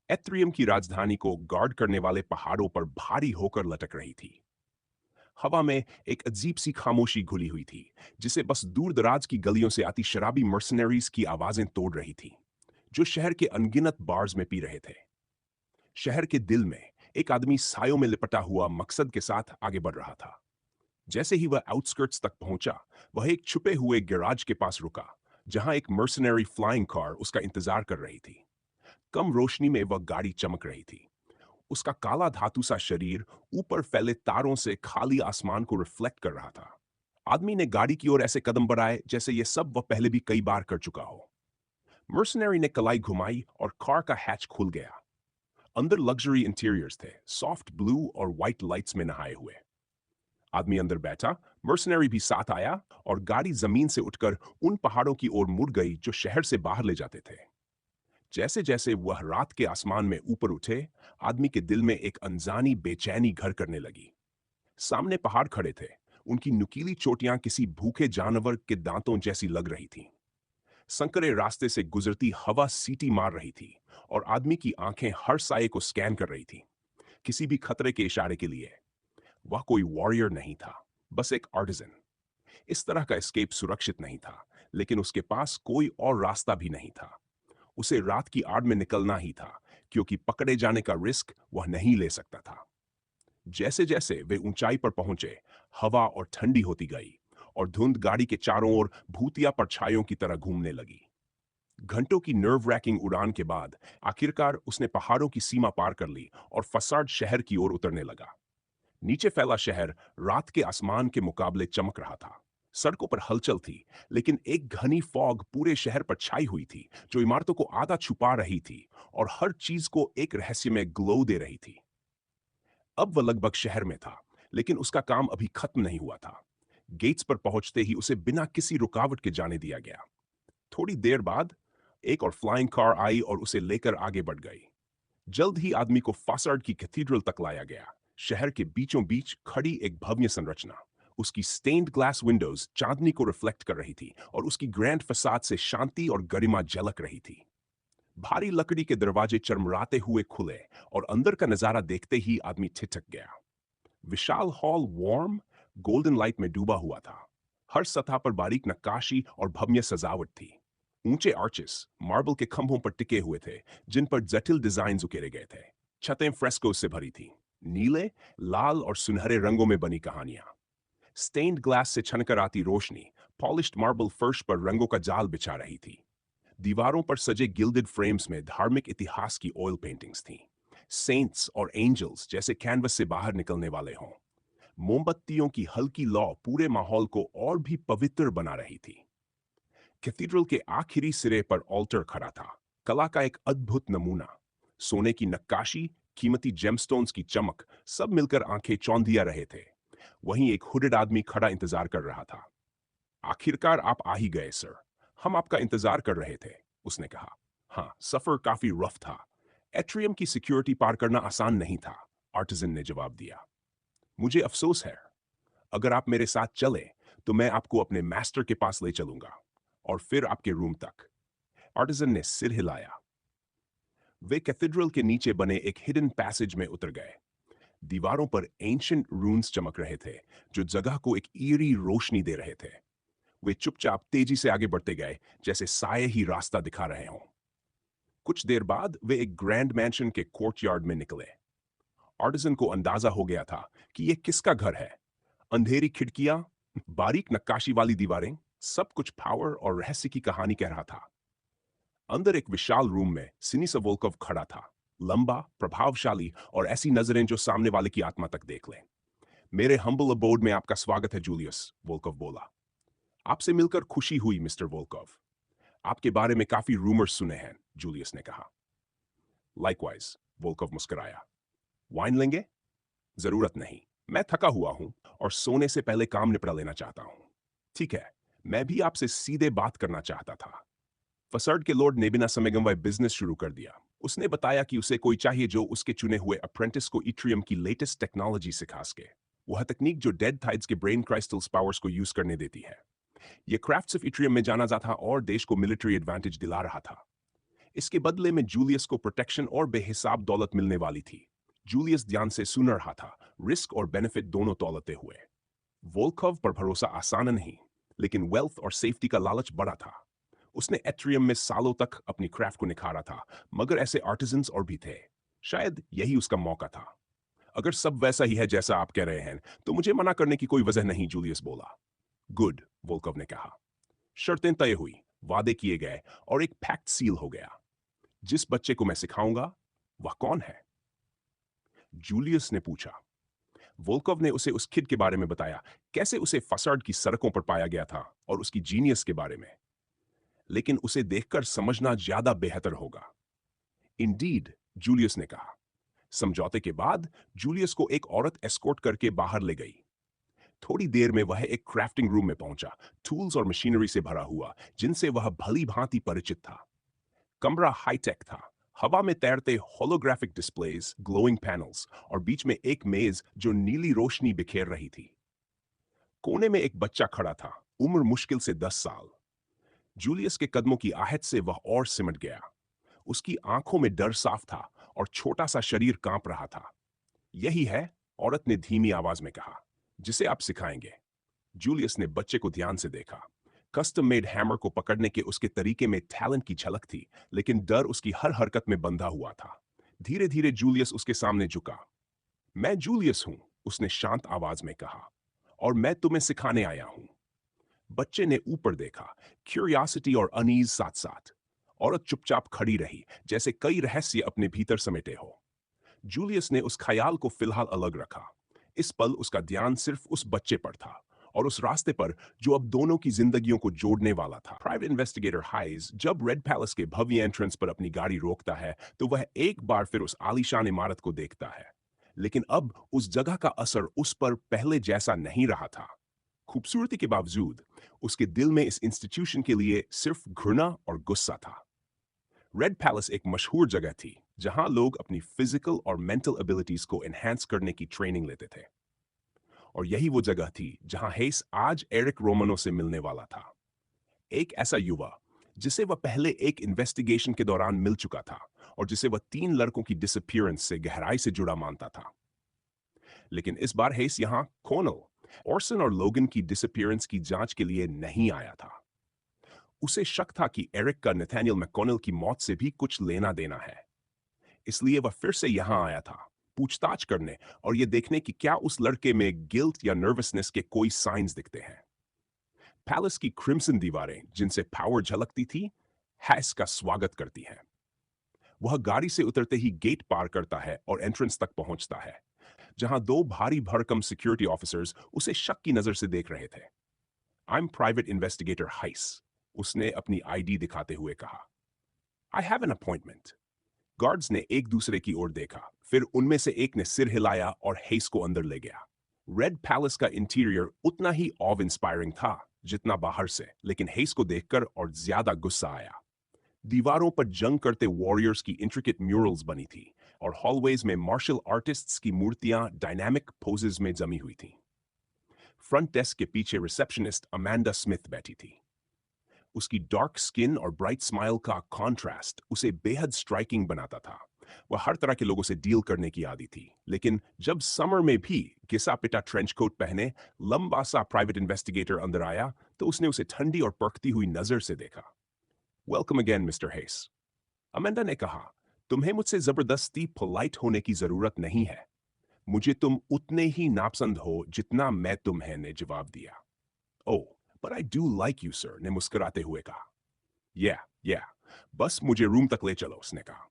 एथरियम की राजधानी को गार्ड करने वाले पहाड़ों पर भारी होकर लटक रही थी। हवा में एक अजीब सी खामोशी घुली हुई थी, जिसे बस दूर दराज की गलियों से आती शराबी मर्सनरीज की आवाजें तोड़ रही थी, जो शहर के अनगिनत बार्स में पी रहे थे। शहर के दिल में एक आदमी सायों में लिपटा हुआ मकसद के साथ आगे बढ़ रहा था। जैसे ही वह आउटस्कर्ट्स तक पहुंचा, वह एक छुपे हुए गैराज के पास रुका, जहां एक मर्सनरी फ्लाइंग कार उसका इंतजार कर रही थी। कम रोशनी में वह गाड़ी चमक रही थी। उसका काला धातु सा शरीर ऊपर फैले तारों से खाली आसमान को रिफ्लेक्ट कर रहा था। आदमी ने गाड़ी की ओर ऐसे कदम बढ़ाए जैसे ये सब वह पहले भी कई बार कर चुका हो। मर्सनरी ने कलाई घुमाई और कार का हैच खुल गया। अंदर लग्जरी इंटीरियर्स थे, सॉफ्ट ब्लू और व्हाइट लाइट्स में नहाए हुए। आदमी अंदर बैठा, मर्सनरी भी साथ आया और गाड़ी जमीन से उठकर उन पहाड़ों की ओर मुड़ गई जो शहर से बाहर ले जाते थे। जैसे जैसे वह रात के आसमान में ऊपर उठे, आदमी के दिल में एक अनजानी बेचैनी घर करने लगी। सामने पहाड़ खड़े थे। उनकी नुकीली चोटियां किसी भूखे जानवर के दांतों जैसी लग रही थीं। संकरे रास्ते से गुजरती हवा सीटी मार रही थी और आदमी की आंखें हर साये को स्कैन कर रही थीं, किसी भी खतरे के इशारे के लिए। वह कोई वॉरियर नहीं था, बस एक आर्टिजन। इस तरह का एस्केप सुरक्षित नहीं था, लेकिन उसके पास कोई और रास्ता भी नहीं था। उसे रात की आड़ में निकलना ही था, क्योंकि पकड़े जाने का रिस्क वह नहीं ले सकता था। जैसे जैसे वे ऊंचाई पर पहुंचे, हवा और ठंडी होती गई और धुंध गाड़ी के चारों ओर भूतिया परछाइयों की तरह घूमने लगी। घंटों की नर्व रैकिंग उड़ान के बाद आखिरकार उसने पहाड़ों की सीमा पार कर ली और फसाड शहर की ओर उतरने लगा। नीचे फैला शहर रात के आसमान के मुकाबले चमक रहा था। सड़कों पर हलचल थी, लेकिन एक घनी फॉग पूरे शहर पर छाई हुई थी, जो इमारतों को आधा छुपा रही थी और हर चीज को एक रहस्यमय ग्लो दे रही थी। अब वह लगभग शहर में था, लेकिन उसका काम अभी खत्म नहीं हुआ था। गेट्स पर पहुंचते ही उसे बिना किसी रुकावट के जाने दिया गया। थोड़ी देर बाद एक और फ्लाइंग कार आई और उसे लेकर आगे बढ़ गई। जल्द ही आदमी को फासर्ड की कैथीड्रल तक लाया गया। शहर के बीचों बीच खड़ी एक भव्य संरचना। उसकी स्टेन्ड ग्लास विंडोज चांदनी को रिफ्लेक्ट कर रही थी और उसकी ग्रैंड फसाद से शांति और गरिमा झलक रही थी। भारी लकड़ी के दरवाजे चरमराते हुए खुले और अंदर का नजारा देखते ही आदमी ठिठक गया। विशाल हॉल वार्म गोल्डन लाइट में डूबा हुआ था। हर सतह पर बारीक नक्काशी और भव्य सजावट थी। ऊंचे आर्चेस मार्बल के खंभों पर टिके हुए थे, जिन पर जटिल डिजाइन उकेरे गए थे। छतें फ्रेस्को से भरी थीं, नीले, लाल और सुनहरे रंगों में बनी कहानियां। स्टेन्ड ग्लास से छनकर आती रोशनी पॉलिश्ड मार्बल फर्श पर रंगों का जाल बिछा रही थी। दीवारों पर सजे गिल्डेड फ्रेम्स में धार्मिक इतिहास की ऑयल पेंटिंग्स थीं। सेंट्स और एंजल्स जैसे कैनवस से बाहर निकलने वाले हों। मोमबत्तियों की हल्की लौ पूरे माहौल को और भी पवित्र बना रही थी। कैथीड्रल के आखिरी सिरे पर ऑल्टर खड़ा था, कला का एक अद्भुत नमूना। सोने की नक्काशी, कीमती जेमस्टोन्स की चमक, सब मिलकर आंखें चौंधिया रहे थे। वहीं एक हुडेड आदमी खड़ा इंतजार कर रहा था। आखिरकार आप आ ही गए सर, हम आपका इंतजार कर रहे थे, उसने कहा। हाँ, सफर काफी रफ था। एट्रियम की सिक्योरिटी पार करना आसान नहीं था, आर्टिजन ने जवाब दिया। मुझे अफसोस है। अगर आप मेरे साथ चले तो मैं आपको अपने मास्टर के पास ले चलूंगा और फिर आपके रूम तक। आर्टिजन ने सिर हिलाया। वे कैथेड्रल के नीचे बने एक हिडन पैसेज में उतर गए। दीवारों पर एंशिएंट रून्स चमक रहे थे, जो जगह को एक ईरी रोशनी दे रहे थे। वे चुपचाप तेजी से आगे बढ़ते गए, जैसे साये ही रास्ता दिखा रहे हों। कुछ देर बाद वे एक ग्रैंड मैंशन के कोर्टयार्ड में निकले। आर्टिजन को अंदाजा हो गया था कि यह किसका घर है। अंधेरी खिड़कियां, बारीक नक्काशी वाली दीवारें, सब कुछ पावर और रहस्य की कहानी कह रहा था। अंदर एक विशाल रूम में सिनिसा वोल्कोव खड़ा था, लंबा, प्रभावशाली और ऐसी नजरें जो सामने वाले की आत्मा तक देख लें। मेरे हम्बल अबोर्ड में आपका स्वागत है जूलियस, वोल्कोव बोला। आपसे मिलकर खुशी हुई मिस्टर वोल्कोव। आपके बारे में काफी रूमर्स सुने हैं, जूलियस ने कहा। लाइकवाइज, वोल्कोव मुस्कुराया। वाइन लेंगे? जरूरत नहीं, मैं थका हुआ हूं और सोने से पहले काम निपटा लेना चाहता हूं। ठीक है, मैं भी आपसे सीधे बात करना चाहता था। फसर्ड के लॉर्ड ने बिना समय गंवाए बिजनेस शुरू कर दिया। उसने बताया कि उसे कोई चाहिए जो उसके चुने हुए अप्रेंटिस को इट्रियम की लेटेस्ट टेक्नोलॉजी सिखा सके। वह तकनीक जो डेड थाइड्स के ब्रेन क्राइस्टल्स पावर्स को यूज करने देती है। यह क्राफ्ट्स ऑफ इट्रियम में जाना जाता और देश को मिलिट्री एडवांटेज दिला रहा था। इसके बदले में जूलियस को प्रोटेक्शन और बेहिसाब दौलत मिलने वाली थी। जूलियस ध्यान से सुन रहा था, रिस्क और बेनिफिट दोनों तौलते हुए। वोल्कोव पर भरोसा आसान नहीं, लेकिन वेल्थ और सेफ्टी का लालच बड़ा था। उसने एट्रियम में सालों तक अपनी क्राफ्ट को निखारा था, मगर ऐसे आर्टिजन्स और भी थे। शायद यही उसका मौका था। अगर सब वैसा ही है जैसा आप कह रहे हैं तो मुझे मना करने की कोई वजह नहीं, जूलियस बोला। गुड, वोल्कोव ने कहा। शर्तें तय हुई, वादे किए गए और एक पैक्ट सील हो गया। जिस बच्चे को मैं सिखाऊंगा वह कौन है? जूलियस ने पूछा। वोल्कोव ने उसे उस किड के बारे में बताया, कैसे उसे फसाड की सड़कों पर पाया गया था और उसकी जीनियस के बारे में। लेकिन उसे देखकर समझना ज्यादा बेहतर होगा। इंडीड, जूलियस ने कहा। समझौते के बाद जूलियस को एक औरत एस्कॉर्ट करके बाहर ले गई। थोड़ी देर में वह एक क्राफ्टिंग रूम में पहुंचा, टूल्स और मशीनरी से भरा हुआ, जिनसे वह भली भांति परिचित था। कमरा हाईटेक था, हवा में तैरते होलोग्राफिक डिस्प्लेज, ग्लोइंग पैनल्स और बीच में एक मेज जो नीली रोशनी बिखेर रही थी। कोने में एक बच्चा खड़ा था, उम्र मुश्किल से 10 साल। जूलियस के कदमों की आहट से वह और सिमट गया। उसकी आंखों में डर साफ था और छोटा सा शरीर कांप रहा था। यही है, औरत ने धीमी आवाज में कहा, जिसे आप सिखाएंगे। जूलियस ने बच्चे को ध्यान से देखा। कस्टम मेड हैमर को पकड़ने के उसके तरीके में टैलेंट की झलक थी, लेकिन डर उसकी हर हरकत में बंधा हुआ था। धीरे धीरे जूलियस उसके सामने झुका। मैं जूलियस हूं, उसने शांत आवाज में कहा, और मैं तुम्हें सिखाने आया हूं। बच्चे ने ऊपर देखा, क्यूरियोसिटी और अनीज साथ साथ। औरत चुपचाप खड़ी रही, जैसे कई रहस्य अपने भीतर समेटे हो। जूलियस ने उस ख्याल को फिलहाल अलग रखा। इस पल उसका ध्यान सिर्फ उस बच्चे पर था और उस रास्ते पर जो अब दोनों की जिंदगियों को जोड़ने वाला था। प्राइवेट इन्वेस्टिगेटर हाइज जब रेड पैलेस के भव्य एंट्रेंस पर अपनी गाड़ी रोकता है तो वह एक बार फिर उस आलीशान इमारत को देखता है। लेकिन अब उस जगह का असर उस पर पहले जैसा नहीं रहा था। खूबसूरती के बावजूद उसके दिल में इस इंस्टीट्यूशन के लिए सिर्फ घृणा और गुस्सा था। रेड पैलेस एक मशहूर जगह थी जहां लोग अपनी फिजिकल और मेंटल एबिलिटीज को एनहांस करने की ट्रेनिंग लेते थे। और यही वो जगह थी जहां हेस आज एरिक रोमनो से मिलने वाला था। एक ऐसा युवा जिसे वह पहले एक इन्वेस्टिगेशन के दौरान मिल चुका था और जिसे वह 3 लड़कों की डिसअपियरेंस से गहराई से जुड़ा मानता था। लेकिन इस बार हेस यहां कॉनल, ऑर्सन और लोगन की डिसअपियरेंस की जांच के लिए नहीं आया था। उसे शक था कि एरिक का नथानियल मैककॉनल की मौत से भी कुछ लेना देना है। इसलिए वह फिर से यहां आया था, पूछताछ करने और यह देखने कि क्या उस लड़के में गिल्ट या नर्वसनेस के कोई साइंस दिखते हैं। पैलेस की क्रिम्सन दीवारें जिनसे पावर झलकती थी, हैस का स्वागत करती हैं। वह गाड़ी से उतरते ही गेट पार करता है और एंट्रेंस तक पहुंचता है, जहां 2 भारी भरकम सिक्योरिटी ऑफिसर्स उसे शक की नजर से देख रहे थे। आई एम प्राइवेट इन्वेस्टिगेटर हाइस, उसने अपनी आईडी दिखाते हुए कहा। I have an appointment. Guards ने एक दूसरे की ओर देखा, फिर उनमें से एक ने सिर हिलाया और हेस को अंदर ले गया। रेड पैलेस का इंटीरियर उतना ही ऑव इंस्पायरिंग था जितना बाहर से, लेकिन हेस को देखकर और ज्यादा गुस्सा आया। दीवारों पर जंग करते वॉरियर्स की इंट्रिकेट म्यूरल्स बनी थी और हॉलवेज में मार्शल आर्टिस्ट्स की मूर्तियां डायनामिक पोजेज में जमी हुई थीं। फ्रंट डेस्क के पीछे रिसेप्शनिस्ट अमांडा स्मिथ बैठी थी। उसकी डार्क स्किन और ब्राइट स्माइल का कॉन्ट्रास्ट उसे बेहद स्ट्राइकिंग बनाता था। वह हर तरह के लोगों से डील करने की आदी थी, लेकिन जब समर में भी घिसा पिटा ट्रेंच कोट पहने लंबा सा प्राइवेट इन्वेस्टिगेटर अंदर आया तो उसने उसे ठंडी और परखती हुई नजर से देखा। वेलकम अगेन मिस्टर हेस, अमेंडा ने कहा। तुम्हें मुझसे जबरदस्ती पोलाइट होने की जरूरत नहीं है। मुझे तुम उतने ही नापसंद हो जितना मैं तुम्हें, ने जवाब दिया। Oh, but I do like you sir, ने मुस्कुराते हुए कहा। या, बस मुझे रूम तक ले चलो, उसने कहा।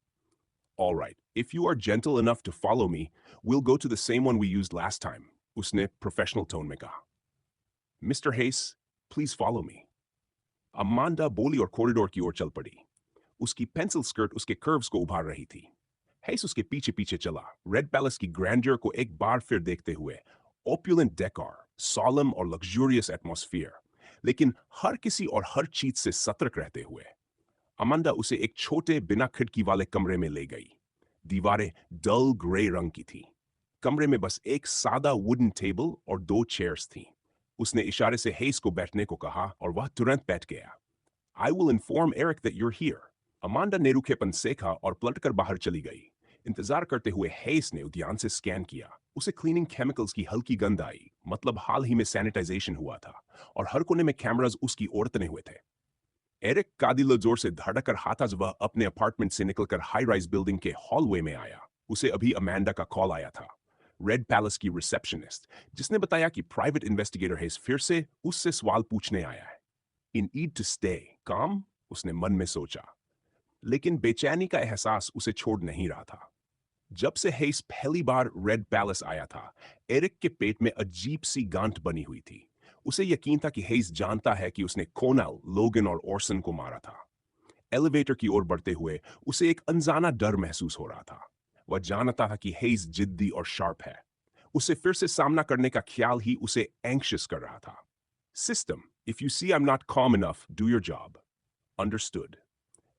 All right, if you are gentle enough to follow me, we'll go to the same one we used last time, उसने प्रोफेशनल टोन में कहा। Mister Hayes, please follow me. Amanda बोली और कॉरिडोर की ओर चल पड़ी। उसकी पेंसिल स्कर्ट उसके कर्व्स को उभार रही थी। हेस उसके पीछे पीछे चला, रेड पैलेस की ग्रैंडियर को एक बार फिर देखते हुए। ओपुलेंट डेकोर, सॉलम और लग्जूरियस एटमॉस्फेयर, लेकिन हर किसी और हर चीज से सतर्क रहते हुए। अमांडा उसे एक छोटे बिना खिड़की वाले कमरे में ले गई। दीवारें डल ग्रे रंग की थी। कमरे में बस एक सादा वुडन टेबल और 2 चेयर्स थीं। उसने इशारे से हेस को बैठने को कहा और वह तुरंत बैठ गया। I will inform Eric that you're here. Amanda ने रूखेपन सेका और पलटकर बाहर चली गई। इंतजार करते हुए हेस ने उद्यान से स्कैन किया। उसे क्लीनिंग केमिकल्स की हल्की गंध आई, मतलब हाल ही में सैनिटाइजेशन हुआ था, और हर कोने में कैमरास उसकी ओर तने हुए थे। एरिक कादिलो जोर से धड़क कर हाथा जब वह अपने अपार्टमेंट से निकलकर हाई राइज बिल्डिंग के हॉलवे में आया। उसे अभी अमांडा का कॉल आया था। रेड पैलेस की रिसेप्शनिस्ट, जिसने बताया कि प्राइवेट इन्वेस्टिगेटर हेस फिर से उससे सवाल पूछने आया है। इन ईड टू स्टे काम, उसने मन में सोचा, लेकिन बेचैनी का एहसास उसे छोड़ नहीं रहा था। जब से हेस पहली बार रेड पैलेस आया था, एरिक के पेट में अजीब सी गांठ बनी हुई थी। उसे यकीन था कि हेस जानता है कि उसने कोनल, लोगन और ऑर्सन को मारा था। एलिवेटर की ओर बढ़ते हुए उसे एक अनजाना डर महसूस हो रहा था। वह जानता था कि हेस जिद्दी और शार्प है। उसे फिर से सामना करने का ख्याल ही उसे एंक्शियस कर रहा था। System, if you see I am not calm enough, do your job. Understood.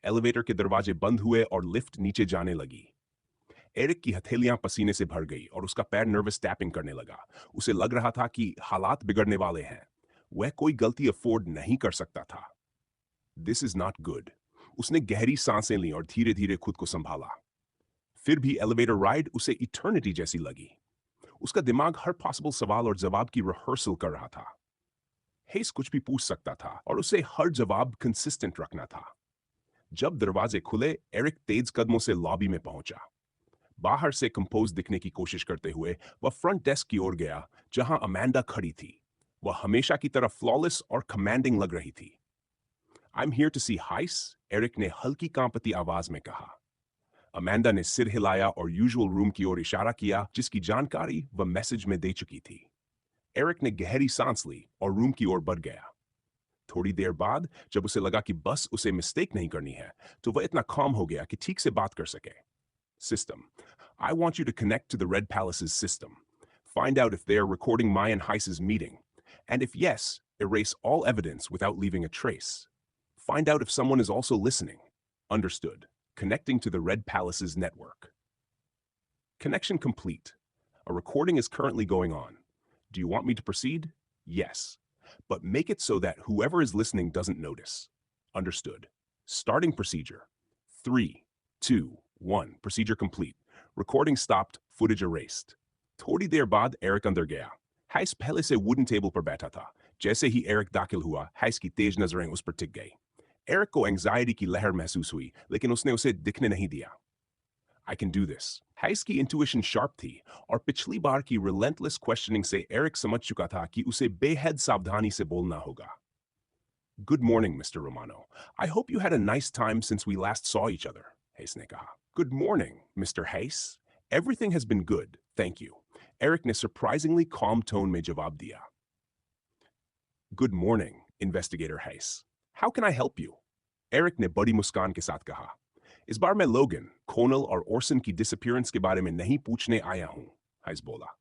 Elevator के दरवाजे बंद हुए और लिफ्ट नीचे जाने लगी। एरिक की हथेलियां पसीने से भर गई और उसका पैर नर्वस टैपिंग करने लगा। उसे लग रहा था कि हालात बिगड़ने वाले हैं। वह कोई गलती अफोर्ड नहीं कर सकता था। This is not good. उसने गहरी सांसें ली और धीरे धीरे खुद को संभाला। फिर भी एलिवेटर राइड उसे इटर्निटी जैसी लगी। उसका दिमाग हर पॉसिबल सवाल और जवाब की रिहर्सल कर रहा था। हेस कुछ भी पूछ सकता था और उसे हर जवाब कंसिस्टेंट रखना था। जब दरवाजे खुले, एरिक तेज कदमों से लॉबी में पहुंचा। बाहर से कंपोज दिखने की कोशिश करते हुए वह फ्रंट डेस्क की ओर गया, जहां अमेंडा खड़ी थी। वह हमेशा की तरह फ्लॉलेस और कमांडिंग लग रही थी। I am here to see Hayes, Eric ने हल्की कांपती आवाज में कहा। अमेंडा ने सिर हिलाया और यूजुअल रूम की ओर इशारा किया, जिसकी जानकारी वह मैसेज में दे चुकी थी। एरिक ने गहरी सांस ली और रूम की ओर बढ़ गया। थोड़ी देर बाद जब उसे लगा कि बस उसे मिस्टेक नहीं करनी है, तो वह इतना काम हो गया कि ठीक से बात कर सके। System, I want you to connect to the Red Palace's system. Find out if they are recording my and Heiss's meeting. And if yes, erase all evidence without leaving a trace. Find out if someone is also listening. Understood. Connecting to the Red Palace's network. Connection complete. A recording is currently going on. Do you want me to proceed? Yes. But make it so that whoever is listening doesn't notice. Understood. Starting procedure. 3, 2, 1. Procedure complete. Recording stopped. Footage erased. थोड़ी देर बाद एरिक अंदर गया। हाइस पहले से वुडन टेबल पर बैठा था। जैसे ही एरिक दाखिल हुआ, हाइस की तेज नजरें उस पर टिक गई। एरिक को एंजाइटी की लहर महसूस हुई, लेकिन उसने उसे दिखने नहीं दिया। I can do this. हाइस की इंट्यूशन शार्प थी और पिछली बार की रिलेंटलेस क्वेश्चनिंग से एरिक समझ चुका था कि उसे बेहद सावधानी से बोलना होगा। Good morning, Mr. Romano. I hope you had a nice time since we last saw each other, Hayes ने कहा. Good morning, Mr. Hayes. Everything has been good, thank you. Eric ने surprisingly calm tone में जवाब दिया. Good morning, Investigator Hayes. How can I help you? Eric ने बड़ी मुस्कान के साथ कहा. इस बार मैं लोगन, कोनल और ऑर्सन की डिसअपीयरेंस के बारे में नहीं पूछने आया हूं, हाइस बोला.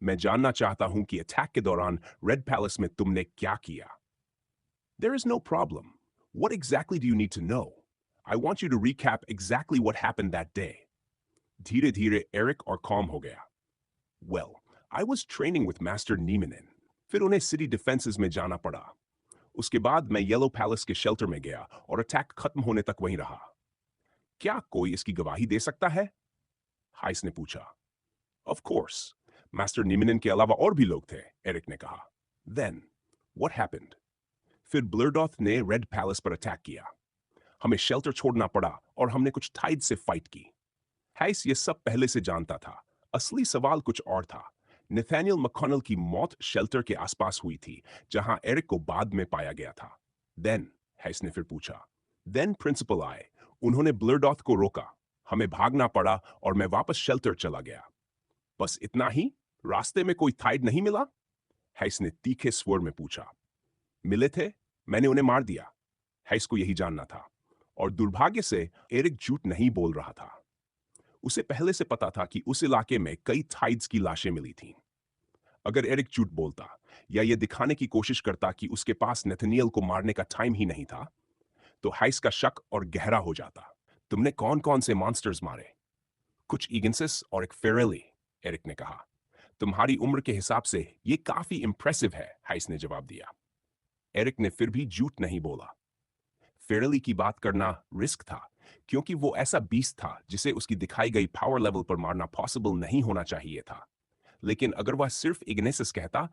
मैं जानना चाहता हूं कि अटैक के दौरान रेड पैलेस में तुमने क्या किया. There is no problem. What exactly do you need to know? I want you to recap exactly what happened that day. धीरे धीरे एरिक और कॉम हो गया. Well, I was training with Master Nieminen. फिर उन्हें सिटी डिफेंसेस में जाना पड़ा. उसके बाद मैं येलो पैलेस के शेल्टर में गया और अटैक खत्म होने तक वहीं रहा. क्या कोई इसकी गवाही दे सकता है? हाइस ने पूछा. Of course. मास्टर निमिनन के अलावा और भी लोग थे, एरिक ने कहा. Then, what happened? फिर ब्लरडॉथ ने रेड पैलेस पर अटैक किया. हमें शेल्टर छोड़ना पड़ा और हमने कुछ टाइड से फाइट की. हाइस ये सब पहले से जानता था. असली सवाल कुछ और था. नेथानियल मकॉनल की मौत शेल्टर के आसपास हुई थी, जहां एरिक को बाद में पाया गया था. देन, हाइस ने फिर पूछा. देन प्रिंसिपल आए. उन्होंने ब्लरडॉथ को रोका. हमें भागना पड़ा और मैं वापस शेल्टर चला गया. बस इतना ही? रास्ते में कोई थाइड नहीं मिला? हाइस ने तीखे स्वर में पूछा. मिले थे, मैंने उन्हें मार दिया. हाइस को यही जानना था. और दुर्भाग्य से एरिक झूठ नहीं बोल रहा था. उसे पहले से पता था कि उस इलाके में कई थाइड्स की लाशें मिली थीं. अगर एरिक झूठ बोलता या यह दिखाने की कोशिश करता कि उसके पास नेथनियल को मारने का टाइम ही नहीं था, तो हाइस का शक और गहरा हो जाता. तुमने कौन कौन से मॉन्स्टर्स मारे? कुछ ईगेंसिस और एक फेरेली, एरिक ने कहा. तुम्हारी उम्र के हिसाब से यह काफी इंप्रेसिव है, हाइस ने जवाब दिया. एरिक ने फिर भी झूठ नहीं बोला. फेरेली की बात करना रिस्क था, क्योंकि वो ऐसा बीस्ट था जिसे उसकी दिखाई गई पावर लेवल पर मारना पॉसिबल नहीं होना चाहिए था. लेकिन अगर वह सिर्फ इग्नेसिस कहता,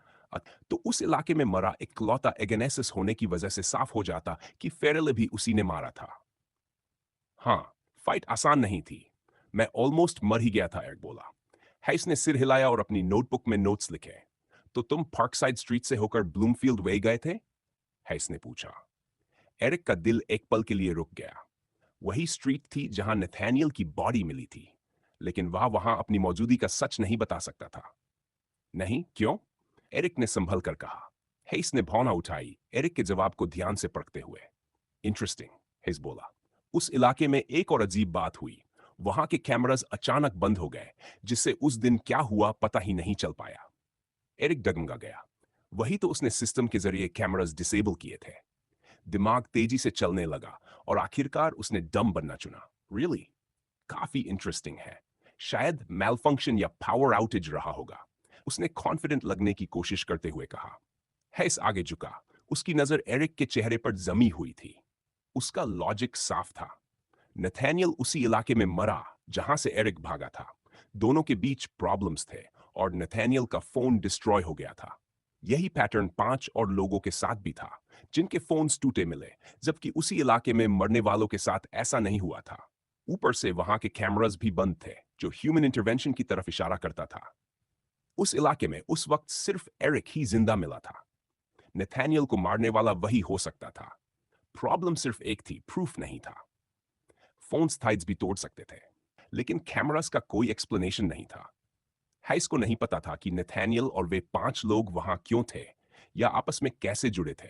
तो उस इलाके में मरा इकलौता इग्नेसिस होने की वजह से साफ हो जाता कि फेरेली भी उसी ने मारा था. हाँ, फाइट आसान नहीं थी. मैं ऑलमोस्ट मर ही गया था, एरिक बोला. हैस ने सिर हिलाया और अपनी नोटबुक में नोट्स लिखे। तो तुम पार्कसाइड स्ट्रीट से होकर ब्लूमफील्ड वे गए थे? हैस ने पूछा। एरिक का दिल एक पल के लिए रुक गया। वही स्ट्रीट थी जहां नथानियल की बॉडी मिली थी, लेकिन वह वहां अपनी मौजूदगी का सच नहीं बता सकता था। नहीं, क्यों? एरिक ने संभल कर कहा। हेस ने भौना उठाई, एरिक के जवाब को ध्यान से परखते हुए। इंटरेस्टिंग, हेस बोला। उस इलाके में एक और अजीब बात हुई। वहां के कैमरास अचानक बंद हो गए, जिससे उस दिन क्या हुआ पता ही नहीं चल पाया। एरिक डगमगा गया। वही तो उसने सिस्टम के जरिए कैमरास डिसेबल किए थे। दिमाग तेजी से चलने लगा और आखिरकार उसने डम बनना चुना। रियली? काफी इंटरेस्टिंग है। शायद मैलफंक्शन या पावर आउटेज रहा होगा, उसने कॉन्फिडेंट लगने की कोशिश करते हुए कहा। हैस आगे झुका। उसकी नजर एरिक के चेहरे पर जमी हुई थी। उसका लॉजिक साफ था। नथानियल उसी इलाके में मरा जहां से एरिक भागा था। दोनों के बीच प्रॉब्लम्स थे और नथानियल का फोन डिस्ट्रॉय हो गया था। यही पैटर्न 5 और लोगों के साथ भी था, जिनके फोन्स टूटे मिले, जबकि उसी इलाके में मरने वालों के साथ ऐसा नहीं हुआ था। ऊपर से वहां के कैमरास भी बंद थे, जो ह्यूमन इंटरवेंशन की तरफ इशारा करता था। उस इलाके में उस वक्त सिर्फ एरिक ही जिंदा मिला था। नथानियल को मारने वाला वही हो सकता था। प्रॉब्लम सिर्फ एक थी, प्रूफ नहीं था। फोन्स थाइड्स भी तोड़ सकते थे, लेकिन कैमरास का कोई एक्सप्लेनेशन नहीं था। हाइस को नहीं पता था कि नथानियल और वे 5 लोग वहां क्यों थे या आपस में कैसे जुड़े थे।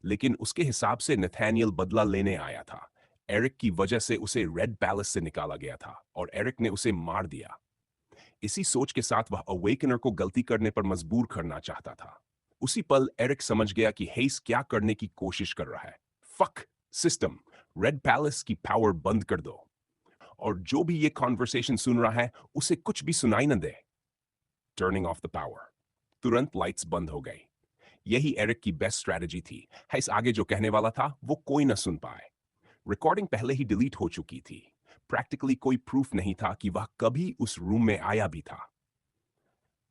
लेकिन उसके हिसाब से नथानियल बदला लेने आया था। एरिक की वजह से उसे रेड पैलेस से निकाला गया था और एरिक ने उसे मार दिया। इसी सोच के साथ वह अवेकनर को गलती करने पर मजबूर करना चाहता था। उसी पल एरिक समझ गया कि हेस क्या करने की कोशिश कर रहा है। फक सिस्टम, रेड पैलेस की पावर बंद कर दो, और जो भी ये कॉन्वर्सेशन सुन रहा है उसे कुछ भी सुनाई न दे। Turning off the power. तुरंत लाइट्स बंद हो गई। यही एरिक की बेस्ट स्ट्रेटजी थी। हेस आगे जो कहने वाला था वो कोई न सुन पाए। रिकॉर्डिंग पहले ही डिलीट हो चुकी थी। प्रैक्टिकली कोई प्रूफ नहीं था कि वह कभी उस रूम में आया भी था।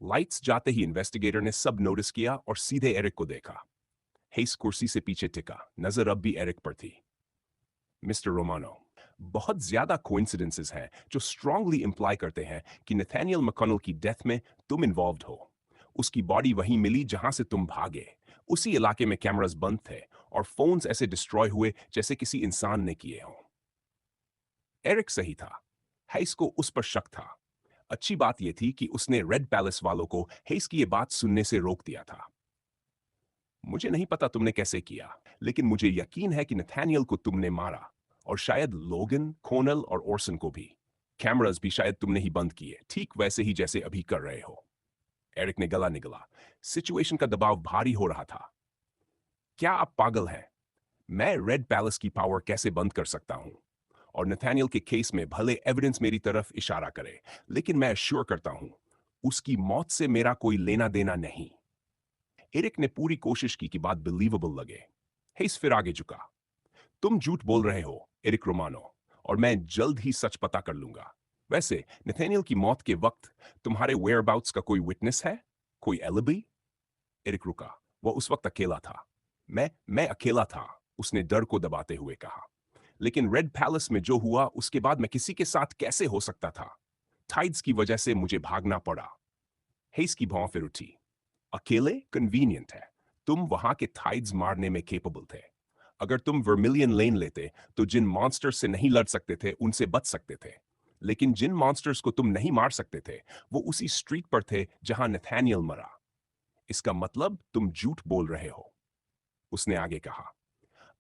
लाइट्स जाते ही इन्वेस्टिगेटर ने सब नोटिस किया और सीधे एरिक को देखा। हेस कुर्सी से पीछे टिका, नजर अब भी एरिक पर थी। मिस्टर रोमानो, बहुत ज्यादा कोइंसिडेंसेस हैं जो स्ट्रांगली इंप्लाई करते हैं कि नथानियल मैककॉनल की डेथ में तुम इन्वॉल्व्ड हो। उसकी बॉडी वहीं मिली जहां से तुम भागे। उसी इलाके में कैमरास बंद थे और फोन्स ऐसे डिस्ट्रॉय हुए जैसे किसी इंसान ने किए हों। एरिक सही था। हेस को उस पर शक था। अच्छी बात यह थी कि उसने रेड पैलेस वालों को हेस की ये बात सुनने से रोक दिया था। मुझे नहीं पता तुमने कैसे किया, लेकिन मुझे यकीन है कि नथानियल को तुमने मारा, और शायद लोगन, कोनल और ओरसन को भी। कैमरास भी शायद तुमने ही बंद किए, ठीक वैसे ही जैसे अभी कर रहे हो। एरिक ने गला निगला। सिचुएशन का दबाव भारी हो रहा था। क्या आप पागल हैं? मैं रेड पैलेस की पावर कैसे बंद कर सकता हूं? और नथानियल के केस में भले एविडेंस मेरी तरफ इशारा करे, लेकिन मैं अश्योर करता हूं उसकी मौत से मेरा कोई लेना देना नहीं। एरिक ने पूरी कोशिश की कि बात बिलीवेबल लगे। हेस फिर आगे झुका। तुम झूठ बोल रहे हो, एरिक रोमानो, और मैं जल्द ही सच पता कर लूंगा। वैसे नथानियल की मौत के वक्त तुम्हारे वेयरअबाउट्स का कोई विटनेस है? कोई एलिबी? एरिक रुका। वो उस वक्त अकेला था। मैं अकेला था, उसने डर को दबाते हुए कहा। लेकिन रेड पैलेस में जो हुआ उसके बाद मैं किसी के साथ कैसे हो सकता था? टाइड्स की वजह से मुझे भागना पड़ा। हेस की भौं फिर उठी। अकेले कन्वीनियंट है। तुम वहां के टाइड्स मारने में केपेबल थे। अगर तुम वर्मिलियन लेन लेते तो जिन मॉन्स्टर्स से नहीं लड़ सकते थे उनसे बच सकते थे। लेकिन जिन मॉन्स्टर्स को तुम नहीं मार सकते थे वो उसी स्ट्रीट पर थे जहां नथानियल मरा। इसका मतलब तुम झूठ बोल रहे हो, उसने आगे कहा।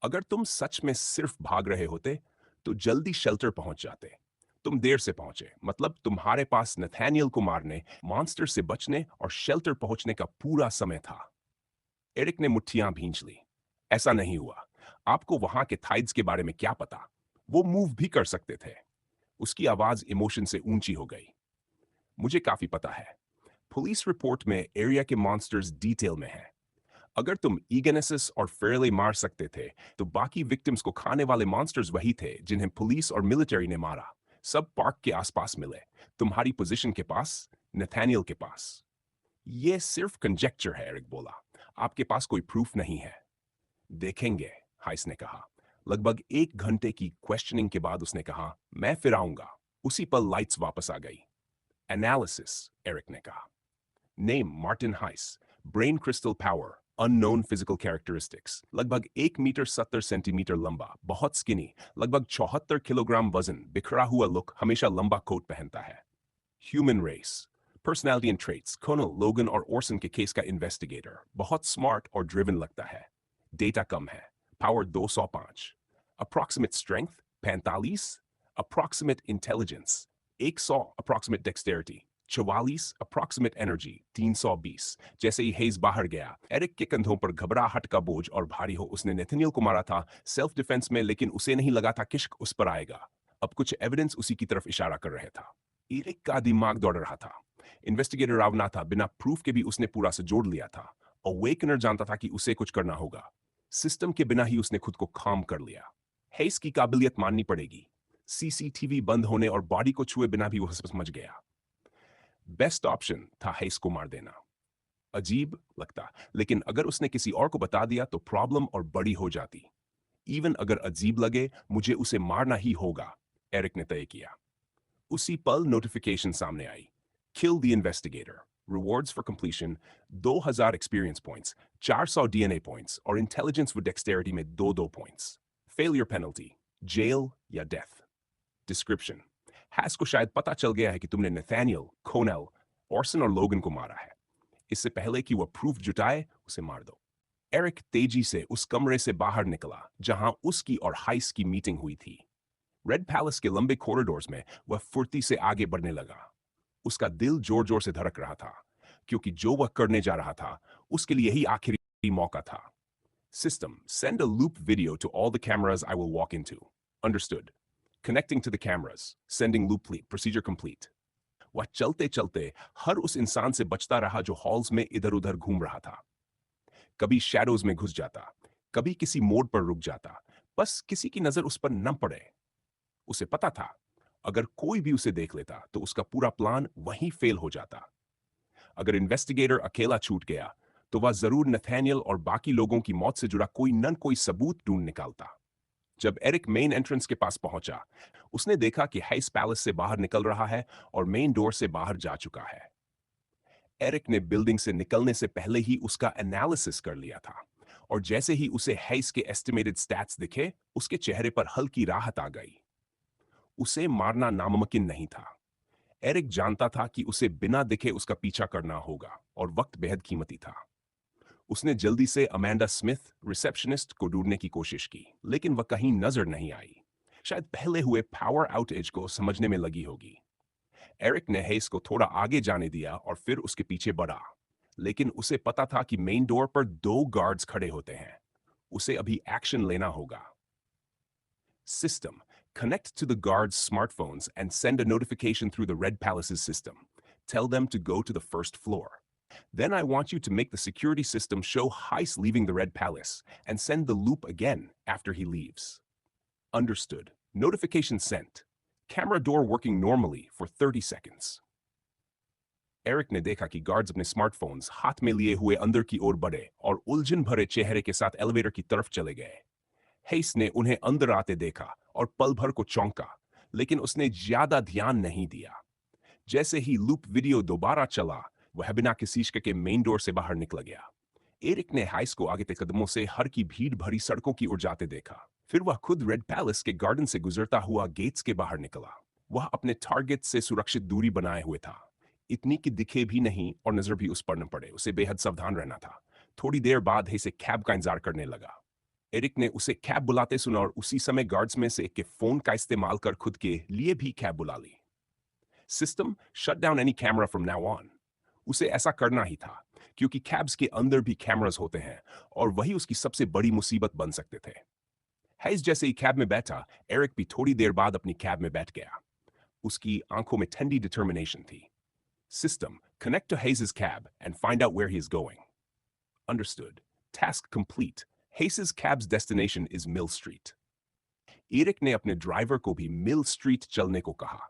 अगर तुम सच में सिर्फ भाग रहे होते तो जल्दी शेल्टर पहुंच जाते। तुम देर से पहुंचे, मतलब तुम्हारे पास नथानियल को मारने, मॉन्स्टर से बचने और शेल्टर पहुंचने का पूरा समय था। एरिक ने मुट्ठियां भींच ली। ऐसा नहीं हुआ। आपको वहां के थाइड्स के बारे में क्या पता? वो मूव भी कर सकते थे। उसकी आवाज इमोशन से ऊंची हो गई। मुझे काफी पता है। पुलिस रिपोर्ट में एरिया के मॉन्स्टर्स डिटेल में है। अगर तुम ईगेनेसिस और फेरले मार सकते थे तो बाकी विक्टिम्स को खाने वाले मॉन्स्टर्स वही थे जिन्हें पुलिस और मिलिट्री ने मारा। सब पार्क के आसपास मिले, तुम्हारी पोजीशन के पास, नथानियल के पास। ये सिर्फ कंजेक्चर है, एरिक बोला। आपके पास कोई प्रूफ नहीं है। देखेंगे, हाइस ने कहा। लगभग 1 घंटे की क्वेश्चनिंग के बाद उसने कहा, मैं फिर आऊंगा। उसी पल लाइट्स वापस आ गई। एनालिसिस, एरिक ने कहा। Name Martin Hayes, brain crystal power, unknown physical characteristics, लगभग 1 मीटर 70 सेंटीमीटर लंबा, बहुत स्किनी, लगभग 74 किलोग्राम वजन, बिखरा हुआ लुक, हमेशा लंबा कोट पहनता है। Human race, personality and traits, colonel Logan और ओरसन के केस का इन्वेस्टिगेटर, बहुत स्मार्ट और ड्रिवन लगता है। डेटा कम है, power 205, approximate strength 45, approximate intelligence 100, approximate dexterity 44, approximate energy 320। जैसे ही हेज बाहर गया, एरिक के कंधों पर घबराहट का बोझ और भारी हो। उसने नेथनियल को मारा था सेल्फ डिफेंस में, लेकिन उसे नहीं लगा था किश्क उस पर आएगा। अब कुछ एविडेंस उसी की तरफ इशारा कर रहे था। एरिक का दिमाग दौड़ रहा था। इन्वेस्टिगेटर रावना था, बिना प्रूफ के भी उसने पूरा से जोड़ लिया था। अवेकनर जानता था कि उसे कुछ करना होगा। सिस्टम के बिना ही उसने खुद को काम कर लिया। हेस की काबिलियत माननी पड़ेगी। सीसीटीवी बंद होने और बॉडी को छुए बिना भी वह समझ गया। बेस्ट ऑप्शन था हेस को मार देना। अजीब लगता, लेकिन अगर उसने किसी और को बता दिया तो प्रॉब्लम और बड़ी हो जाती। इवन अगर अजीब लगे, मुझे उसे मारना ही होगा, एरिक ने तय किया। उसी पल नोटिफिकेशन सामने आई। Kill the investigator, rewards for completion 2000 experience points, 400 DNA points और इंटेलिजेंस विद डेक्सटेरिटी में 2-2 पॉइंट्स। फेलियर पेनल्टी, जेल या डेथ। डिस्क्रिप्शन, हैस को शायद पता चल गया है कि तुमने नथानियल, कोनेल, ऑर्सन और लोगन को मारा है। इससे पहले कि वह प्रूफ जुटाए, उसे मार दो। एरिक तेजी से उस कमरे से बाहर निकला जहां उसकी और हाइस की मीटिंग हुई थी। रेड पैलेस के लंबे कॉरिडोर्स में वह फुर्ती से आगे बढ़ने लगा। उसका दिल जोर जोर से धड़क रहा था, क्योंकि जो वह करने जा रहा था उसके लिए यही आखिरी मौका था। System, send a loop video to all the cameras I will walk into. Understood. Connecting to the cameras. Sending loop procedure complete. वह चलते चलते हर उस इंसान से बचता रहा जो हॉल्स में इधर उधर घूम रहा था। कभी शैडोज में घुस जाता, कभी किसी मोड़ पर रुक जाता, बस किसी की नजर उस पर न पड़े। उसे पता था, अगर कोई भी उसे देख लेता तो उसका पूरा प्लान वहीं फेल हो जाता। अगर इन्वेस्टिगेटर अकेला छूट गया तो वह जरूर नथानियल और बाकी लोगों की मौत से जुड़ा कोई न कोई सबूत ढूंढ निकालता। जब एरिक मेन एंट्रेंस के पास पहुंचा, उसने देखा कि हाइस पैलेस से बाहर निकल रहा है और मेन डोर से बाहर जा चुका है। एरिक ने बिल्डिंग से निकलने से पहले ही उसका एनालिसिस कर लिया था, और जैसे ही उसे हाइस के एस्टिमेटेड स्टैट्स दिखे, उसके चेहरे पर हल्की राहत आ गई। उसे मारना नामुमकिन नहीं था। एरिक जानता था कि उसे बिना दिखे उसका पीछा करना होगा, और वक्त बेहद कीमती था। उसने जल्दी से अमेंडा स्मिथ, रिसेप्शनिस्ट, को ढूंढने की कोशिश की, लेकिन वह कहीं नजर नहीं आई। शायद पहले हुए पावर आउटेज को समझने में लगी होगी। एरिक ने हेस को थोड़ा आगे जाने दिया और फिर उसके पीछे बढ़ा, लेकिन उसे पता था कि मेन डोर पर 2 गार्ड्स खड़े होते हैं। उसे अभी एक्शन लेना होगा। System, connect to the guards' smartphones and send a notification through the Red Palace's system. Tell them to go to the first floor. Then I want you to make the security system show Heist leaving the Red Palace and send the loop again after he leaves. Understood. Notification sent. Camera door working normally for 30 seconds. Eric ने देखा कि गार्ड्स अपने स्मार्टफोन्स हाथ में लिए हुए अंदर की ओर बढ़े और उलझन भरे चेहरे के साथ एलिवेटर की तरफ चले गए। हेस ने उन्हें अंदर आते देखा और पल भर को चौंका, लेकिन उसने ज्यादा ध्यान नहीं दिया। जैसे ही लूप वीडियो दोबारा चला, वह बिना किसी शिक के मेन डोर से बाहर निकल गया। एरिक ने हाइस को आगे के कदमों से हर की भीड़ भरी सड़कों की ओर जाते देखा। फिर वह खुद रेड पैलेस के गार्डन से गुजरता हुआ गेट्स के बाहर निकला। वह अपने टारगेट से सुरक्षित दूरी बनाए हुए था, इतनी कि दिखे भी नहीं और नजर भी उस पर न पड़े। उसे बेहद सावधान रहना था। थोड़ी देर बाद हेस एक कैब का इंतजार करने लगा। एरिक ने उसे कैब बुलाते सुना और उसी समय गार्ड्स में से एक के फोन का इस्तेमाल कर खुद के लिए भी कैब बुला ली। System, shut down any camera from now on. उसे ऐसा करना ही था, क्योंकि कैब्स के अंदर भी कैमरास होते हैं और वही उसकी सबसे बड़ी मुसीबत बन सकते थे। हैज जैसे ही कैब में बैठा, एरिक भी थोड़ी देर बाद अपनी कैब में बैठ गया। उसकी आंखों में ठंडी डिटर्मिनेशन थी। System, connect to Hayes' cab and find out where he is going. Understood. Task complete. Hayes' cab's destination is Mill Street. Eric ने अपने ड्राइवर को भी मिल स्ट्रीट चलने को कहा।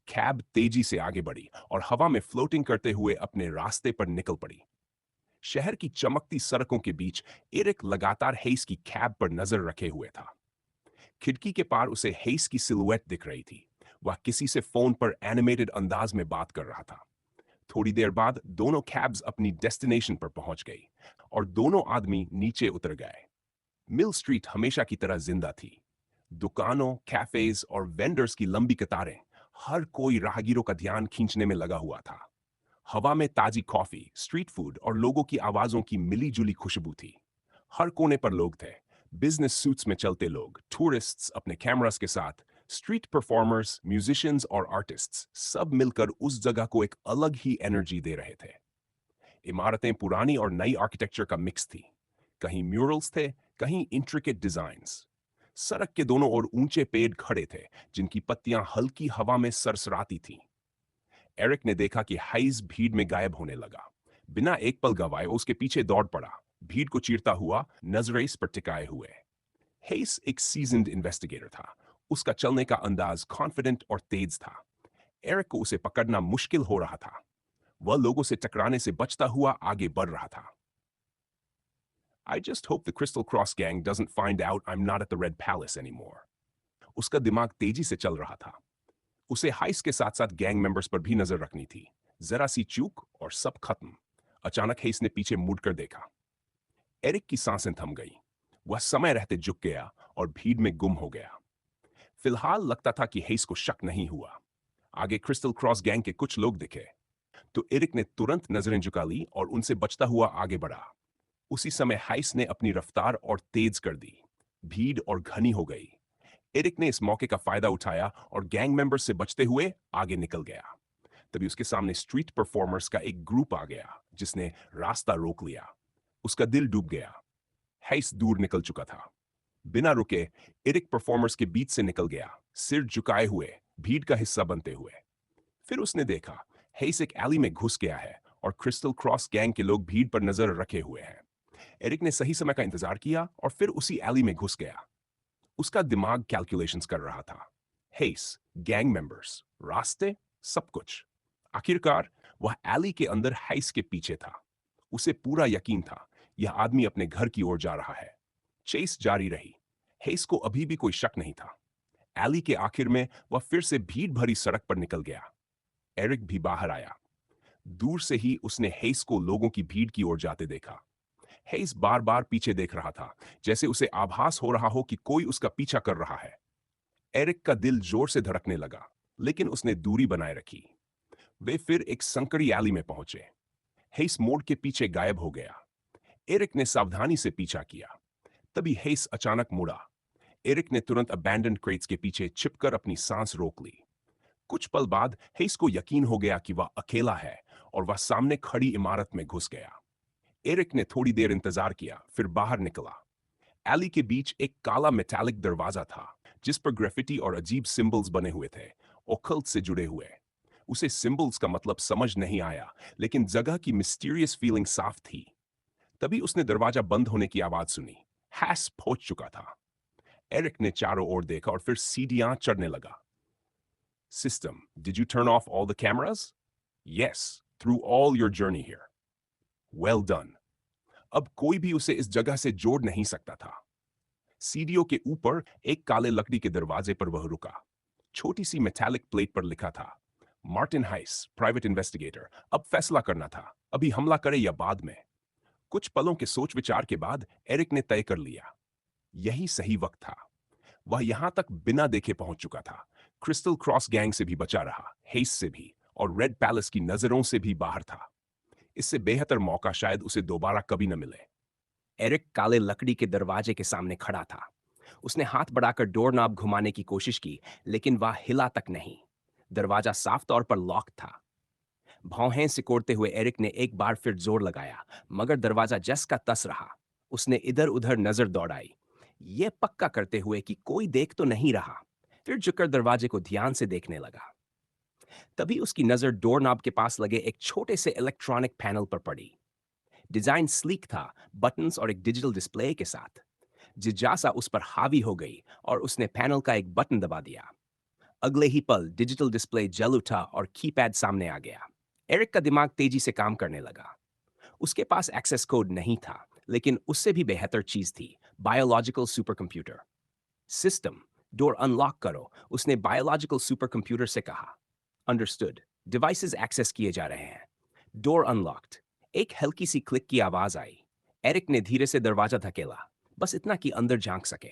कैब तेजी से आगे बढ़ी और हवा में फ्लोटिंग करते हुए अपने रास्ते पर निकल पड़ी। शहर की चमकती सड़कों के बीच एरिक लगातार हेस की कैब पर नजर रखे हुए था। खिड़की के पार उसे हेस की सिलुएट दिख रही थी। वह किसी से फोन पर एनिमेटेड अंदाज में बात कर रहा था। थोड़ी देर बाद दोनों कैब्स अपनी डेस्टिनेशन पर पहुंच गई और दोनों आदमी नीचे उतर गए। मिल स्ट्रीट हमेशा की तरह जिंदा थी। दुकानों, कैफेज और वेंडर्स की लंबी कतारें, हर कोई राहगीरों का ध्यान खींचने में लगा हुआ था। हवा में ताजी कॉफी, स्ट्रीट फूड और लोगों की आवाजों की मिली-जुली खुशबू थी। हर कोने पर लोग थे। बिजनेस सूट्स में चलते लोग, टूरिस्ट्स अपने कैमरास के साथ, स्ट्रीट परफॉर्मर्स, म्यूजिशियंस और आर्टिस्ट्स सब मिलकर उस जगह को एक अलग ही एनर्जी दे रहे थे। इमारतें पुरानी और नई आर्किटेक्चर का मिक्स थी। कहीं म्यूरल्स थे, कहीं इंट्रिकेट डिजाइन्स। सड़क के दोनों ओर ऊंचे पेड़ खड़े थे, जिनकी पत्तियां हल्की हवा में सरसराती थीं। एरिक ने देखा कि हाइस भीड़ में गायब होने लगा। बिना एक पल गंवाए वो उसके पीछे दौड़ पड़ा, भीड़ को चीरता हुआ, नजरें इस पर टिकाए हुए। हेस एक सीजन्ड इन्वेस्टिगेटर था। उसका चलने का अंदाज कॉन्फिडेंट और तेज था। एरिक को उसे पकड़ना मुश्किल हो रहा था। वह लोगों से टकराने से बचता हुआ आगे बढ़ रहा था। I just hope the Crystal Cross gang doesn't find out I'm not at the Red Palace anymore. उसका दिमाग तेजी से चल रहा था। उसे हाइस के साथ साथ गैंग मेंबर्स पर भी नजर रखनी थी। जरा सी चूक और सब खत्म। अचानक हेस ने पीछे मुड़कर देखा। एरिक की सांसें थम गई। वह समय रहते झुक गया और भीड़ में गुम हो गया। फिलहाल लगता था कि हेस को शक नहीं हुआ। आगे क्रिस्टल क्रॉस गैंग के कुछ लोग दिखे तो एरिक ने तुरंत नजरें झुका ली और उनसे बचता हुआ आगे बढ़ा। उसी समय हाइस ने अपनी रफ्तार और तेज कर दी। भीड़ और घनी हो गई। एरिक ने इस मौके का फायदा उठाया और गैंग मेंबर्स से बचते हुए आगे निकल गया। तभी उसके सामने स्ट्रीट परफॉर्मर्स का एक ग्रुप आ गया, जिसने रास्ता रोक लिया। उसका दिल डूब गया। हाइस दूर निकल चुका था। बिना रुके एरिक परफॉर्मर्स के बीच से निकल गया, सिर झुकाए हुए, भीड़ का हिस्सा बनते हुए। फिर उसने देखा हेस एक एली में घुस गया है और क्रिस्टल क्रॉस गैंग के लोग भीड़ पर नजर रखे हुए हैं। एरिक ने सही समय का इंतजार किया और फिर उसी एली में घुस गया। उसका दिमाग कैलकुलेशंस कर रहा था। हेस, गैंग मेंबर्स, रास्ते, सब कुछ। आखिरकार वह एली के अंदर हेस के पीछे था। उसे पूरा यकीन था यह आदमी अपने घर की ओर जा रहा है। चेस जारी रही। हेस को अभी भी कोई शक नहीं था। एली के आखिर में वह फिर से भीड़ भरी सड़क पर निकल गया। एरिक भी बाहर आया। दूर से ही उसने हेस को लोगों की भीड़ की ओर जाते देखा। हेस बार बार पीछे देख रहा था, जैसे उसे आभास हो रहा हो कि कोई उसका पीछा कर रहा है। एरिक का दिल जोर से धड़कने लगा, लेकिन उसने दूरी बनाए रखी। वे फिर एक संकरी एली में पहुंचे। हेस मोड़ के पीछे गायब हो गया। एरिक ने सावधानी से पीछा किया। तभी हेस अचानक मुड़ा। एरिक ने तुरंत अबैंडन क्रेट्स के पीछे छिपकर अपनी सांस रोक ली। कुछ पल बाद हेस को यकीन हो गया कि वह अकेला है और वह सामने खड़ी इमारत में घुस गया। एरिक ने थोड़ी देर इंतजार किया, फिर बाहर निकला। एली के बीच एक काला मेटालिक दरवाजा था, जिस पर ग्राफिटी और अजीब सिंबल्स बने हुए थे, ओकल्ट से जुड़े हुए। उसे सिंबल्स का मतलब समझ नहीं आया, लेकिन जगह की मिस्टीरियस फीलिंग साफ थी। तभी उसने दरवाजा बंद होने की आवाज सुनी। हैस पहुंच चुका था। एरिक ने चारों ओर देखा और फिर सीढ़ियां चढ़ने लगा। System, did you turn off all the cameras? Yes, through all your journey here. Well done. अब कोई भी उसे इस जगह से जोड़ नहीं सकता था। सीढ़ियों के ऊपर एक काले लकड़ी के दरवाजे पर वह रुका। छोटी सी मेटालिक प्लेट पर लिखा था, मार्टिन हाइस, प्राइवेट इन्वेस्टिगेटर। अब फैसला करना था, अभी हमला करे या बाद में। कुछ पलों के सोच विचार के बाद एरिक ने तय कर लिया, यही सही वक्त था। वह यहां तक बिना देखे पहुंच चुका था। क्रिस्टल क्रॉस गैंग से भी बचा रहा, हेस से भी, और रेड पैलेस की नजरों से भी बाहर था। इससे बेहतर मौका शायद उसे दोबारा कभी न मिले। एरिक काले लकड़ी के दरवाजे के सामने खड़ा था। उसने हाथ बढ़ाकर डोर नॉब घुमाने की कोशिश की, लेकिन वह हिला तक नहीं। दरवाजा साफ तौर पर लॉक था। भौहें सिकोड़ते हुए एरिक ने एक बार फिर जोर लगाया, मगर दरवाजा जस का तस रहा। उसने इधर उधर नजर दौड़ाई, ये पक्का करते हुए कि कोई देख तो नहीं रहा। फिर झुककर दरवाजे को ध्यान से देखने लगा। तभी उसकी नजर डोरनॉब के पास लगे एक छोटे से इलेक्ट्रॉनिक पैनल पर पड़ी। डिजाइन स्लीक था, बटन्स और एक डिजिटल डिस्प्ले के साथ। जिज्ञासा उस पर हावी हो गई और उसने पैनल का एक बटन दबा दिया। अगले ही पल डिजिटल डिस्प्ले जल उठा और कीपैड सामने आ गया। एरिक का दिमाग तेजी से काम करने लगा। उसके पास एक्सेस कोड नहीं था, लेकिन उससे भी बेहतर चीज थी, biological super computer. System, door unlock करो, उसने बायोलॉजिकल सुपर कंप्यूटर से कहा। अंडरस्टूड। डिवाइसेस एक्सेस किए जा रहे हैं। Door unlocked. एक हल्की सी क्लिक की आवाज आई। एरिक ने धीरे से दरवाजा धकेला, बस इतना कि अंदर झांक सके।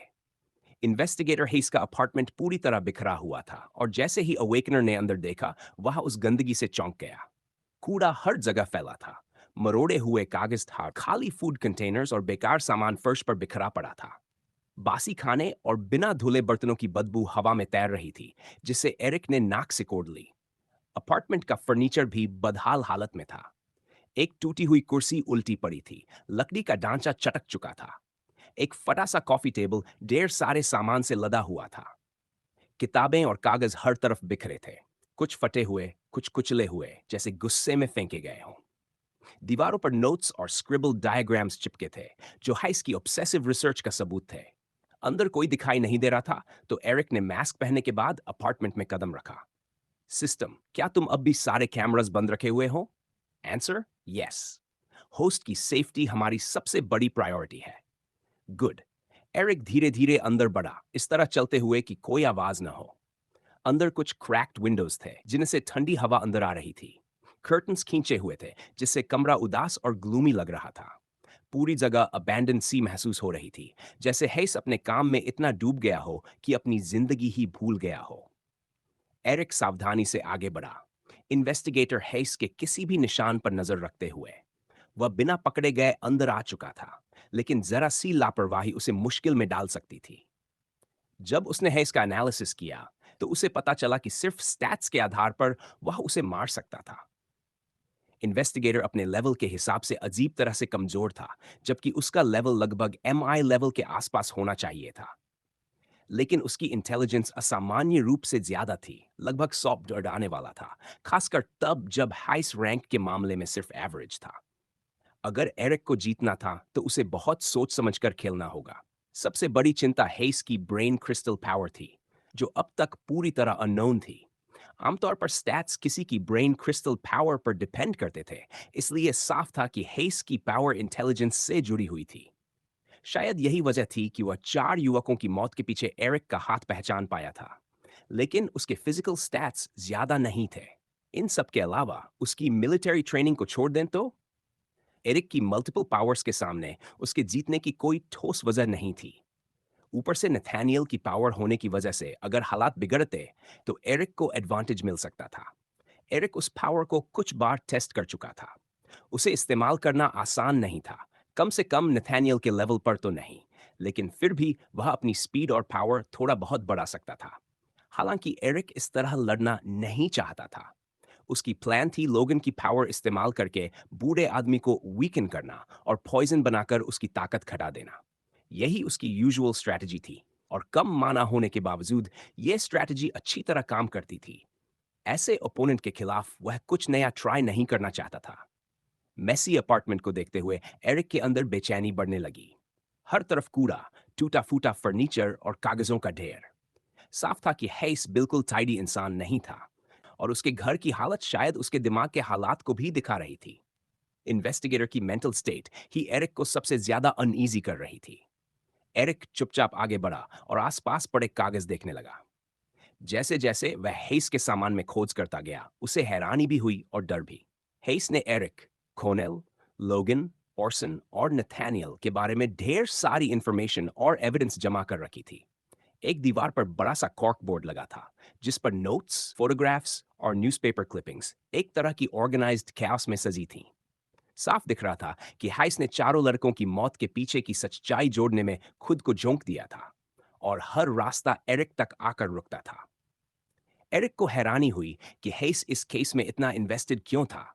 इन्वेस्टिगेटर हेस का अपार्टमेंट पूरी तरह बिखरा हुआ था और जैसे ही अवेकनर ने अंदर देखा, वह उस गंदगी से चौंक गया। कूड़ा हर जगह फैला था। मरोड़े हुए कागज था, खाली फूड कंटेनर्स और बेकार सामान फर्श पर बिखरा पड़ा था। बासी खाने और बिना धुले बर्तनों की बदबू हवा में तैर रही थी, जिससे एरिक ने नाक सिकोड़ ली। अपार्टमेंट का फर्नीचर भी बदहाल हालत में था। एक टूटी हुई कुर्सी उल्टी पड़ी थी, लकड़ी का ढांचा चटक चुका था। एक फटा सा कॉफी टेबल ढेर सारे सामान से लदा हुआ था। किताबें और कागज हर तरफ बिखरे थे, कुछ फटे हुए, कुछ कुचले हुए, जैसे गुस्से में फेंके गए हों। दीवारों पर नोट्स और स्क्रिबल डायग्राम्स चिपके थे, जो हाइस की ऑब्सेसिव रिसर्च का सबूत थे। अंदर कोई दिखाई नहीं दे रहा था, तो एरिक ने मास्क पहनने के बाद अपार्टमेंट में कदम रखा। सिस्टम, क्या तुम अब भी सारे कैमरास बंद रखे हुए हो? Answer, yes. होस्ट की सेफ्टी हमारी सबसे बड़ी प्रायोरिटी है। गुड। एरिक धीरे धीरे अंदर बढ़ा, इस तरह चलते हुए कि कोई आवाज न हो। अंदर कुछ क्रैक्ड विंडोज थे, जिनमें से ठंडी हवा अंदर आ रही थी। कर्टन्स खींचे हुए थे, जिससे कमरा उदास और ग्लूमी लग रहा था। पूरी जगह अबैंडन सी महसूस हो रही थी, जैसे हेस अपने काम में इतना डूब गया हो कि अपनी जिंदगी ही भूल गया हो। एरिक सावधानी से आगे बढ़ा, इन्वेस्टिगेटर हेस के किसी भी निशान पर नजर रखते हुए। वह बिना पकड़े गए अंदर आ चुका था, लेकिन जरा सी लापरवाही उसे मुश्किल में डाल सकती थी। जब उसने हेस का एनालिसिस किया, तो उसे पता चला कि सिर्फ स्टैट्स के आधार पर वह उसे मार सकता था। इन्वेस्टिगेटर अपने लेवल के हिसाब से अजीब तरह से कमजोर था, जबकि उसका लेवल लगभग एमआई लेवल के आसपास होना चाहिए था। लेकिन उसकी इंटेलिजेंस असामान्य रूप से ज्यादा थी, लगभग 100 डराने वाला था, खासकर तब जब हाइस रैंक के मामले में सिर्फ एवरेज था। अगर एरिक को जीतना था, तो उसे बहुत सोच समझकर खेलना होगा। सबसे बड़ी चिंता हेस की ब्रेन क्रिस्टल पावर थी, जो अब तक पूरी तरह अननोन थी। आमतौर पर स्टैट्स किसी की ब्रेन क्रिस्टल पावर पर डिपेंड करते थे, इसलिए साफ था कि हेस की पावर इंटेलिजेंस से जुड़ी हुई थी। शायद यही वजह थी कि वह 4 युवकों की मौत के पीछे एरिक का हाथ पहचान पाया था। लेकिन उसके फिजिकल स्टैट्स ज्यादा नहीं थे। इन सब के अलावा उसकी मिलिट्री ट्रेनिंग को छोड़ दें तो एरिक की मल्टीपल पावर्स के सामने उसके जीतने की कोई ठोस वजह नहीं थी। ऊपर से नथानियल की पावर होने की वजह से अगर हालात बिगड़ते, तो एरिक को एडवांटेज मिल सकता था। एरिक उस पावर को कुछ बार टेस्ट कर चुका था। उसे इस्तेमाल करना आसान नहीं था, कम से कम नथानियल के लेवल पर तो नहीं, लेकिन फिर भी वह अपनी स्पीड और पावर थोड़ा बहुत बढ़ा सकता था। हालांकि एरिक इस तरह लड़ना नहीं चाहता था। उसकी प्लान थी लोगन की पावर इस्तेमाल करके बूढ़े आदमी को वीकन करना और पॉइजन बनाकर उसकी ताकत घटा देना। यही उसकी यूजुअल स्ट्रैटेजी थी, और कम माना होने के बावजूद यह स्ट्रैटेजी अच्छी तरह काम करती थी। ऐसे ओपोनेंट के खिलाफ वह कुछ नया ट्राई नहीं करना चाहता था। मेसी अपार्टमेंट को देखते हुए एरिक के अंदर बेचैनी बढ़ने लगी। हर तरफ कूड़ा, टूटा फूटा फर्नीचर और कागजों का ढेर। साफ था कि हेस बिल्कुल टाइडी इंसान नहीं था, और उसके घर की हालत शायद उसके दिमाग के हालात को भी दिखा रही थी। इन्वेस्टिगेटर की मेंटल स्टेट ही एरिक को सबसे ज्यादा अनईजी कर रही थी। एरिक चुपचाप आगे बढ़ा और आसपास पड़े कागज देखने लगा। जैसे जैसे वह हेस के सामान में खोज करता गया, उसे हैरानी भी हुई और डर भी। हेस ने एरिक, कोनेल, लोगन, ऑर्सन और नथानियल के बारे में ढेर सारी इंफॉर्मेशन और एविडेंस जमा कर रखी थी। एक दीवार पर बड़ा सा कॉर्क बोर्ड लगा था, जिस पर नोट्स, फोटोग्राफ्स और न्यूज़पेपर क्लिपिंग्स एक तरह की ऑर्गेनाइज्ड कैओस में सजी थीं। साफ दिख रहा था कि हाइस ने चारों लड़कों की मौत के पीछे की सच्चाई जोड़ने में खुद को झोंक दिया था, और हर रास्ता एरिक तक आकर रुकता था। एरिक को हैरानी हुई कि हेस इस केस में इतना इन्वेस्टेड क्यों था,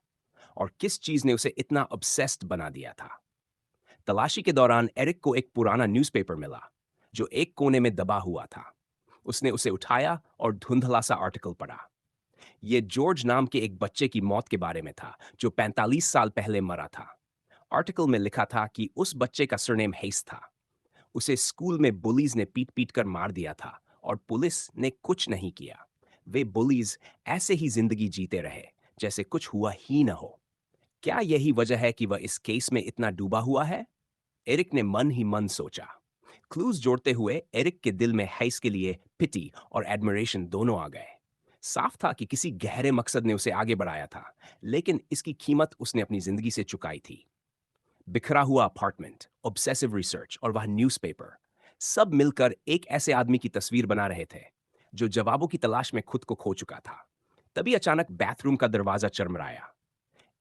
और किस चीज ने उसे इतना ऑब्सेस्ड बना दिया था। तलाशी के दौरान एरिक को एक पुराना न्यूज़पेपर मिला, जो एक कोने में दबा हुआ था। उसने उसे उठाया और धुंधला सा आर्टिकल पढ़ा। यह जॉर्ज नाम के एक बच्चे की मौत के बारे में था, जो 45 साल पहले मरा था। आर्टिकल में लिखा था कि उस बच्चे का सरनेम हेस था। उसे स्कूल में बुलीज ने पीट पीट कर मार दिया था, और पुलिस ने कुछ नहीं किया। वे बुलीज ऐसे ही जिंदगी जीते रहे, जैसे कुछ हुआ ही न हो। क्या यही वजह है कि वह इस केस में इतना डूबा हुआ है? एरिक ने मन ही मन सोचा। क्लूज जोड़ते हुए एरिक के दिल में हैस के लिए पिटी और एडमिरेशन दोनों आ गए। साफ था कि किसी गहरे मकसद ने उसे आगे बढ़ाया था, लेकिन इसकी कीमत उसने अपनी जिंदगी से चुकाई थी। बिखरा हुआ अपार्टमेंट, ऑब्सेसिव रिसर्च और वह न्यूज़पेपर, सब मिलकर एक ऐसे आदमी की तस्वीर बना रहे थे जो जवाबों की तलाश में खुद को खो चुका था। तभी अचानक बाथरूम का दरवाजा चरमराया।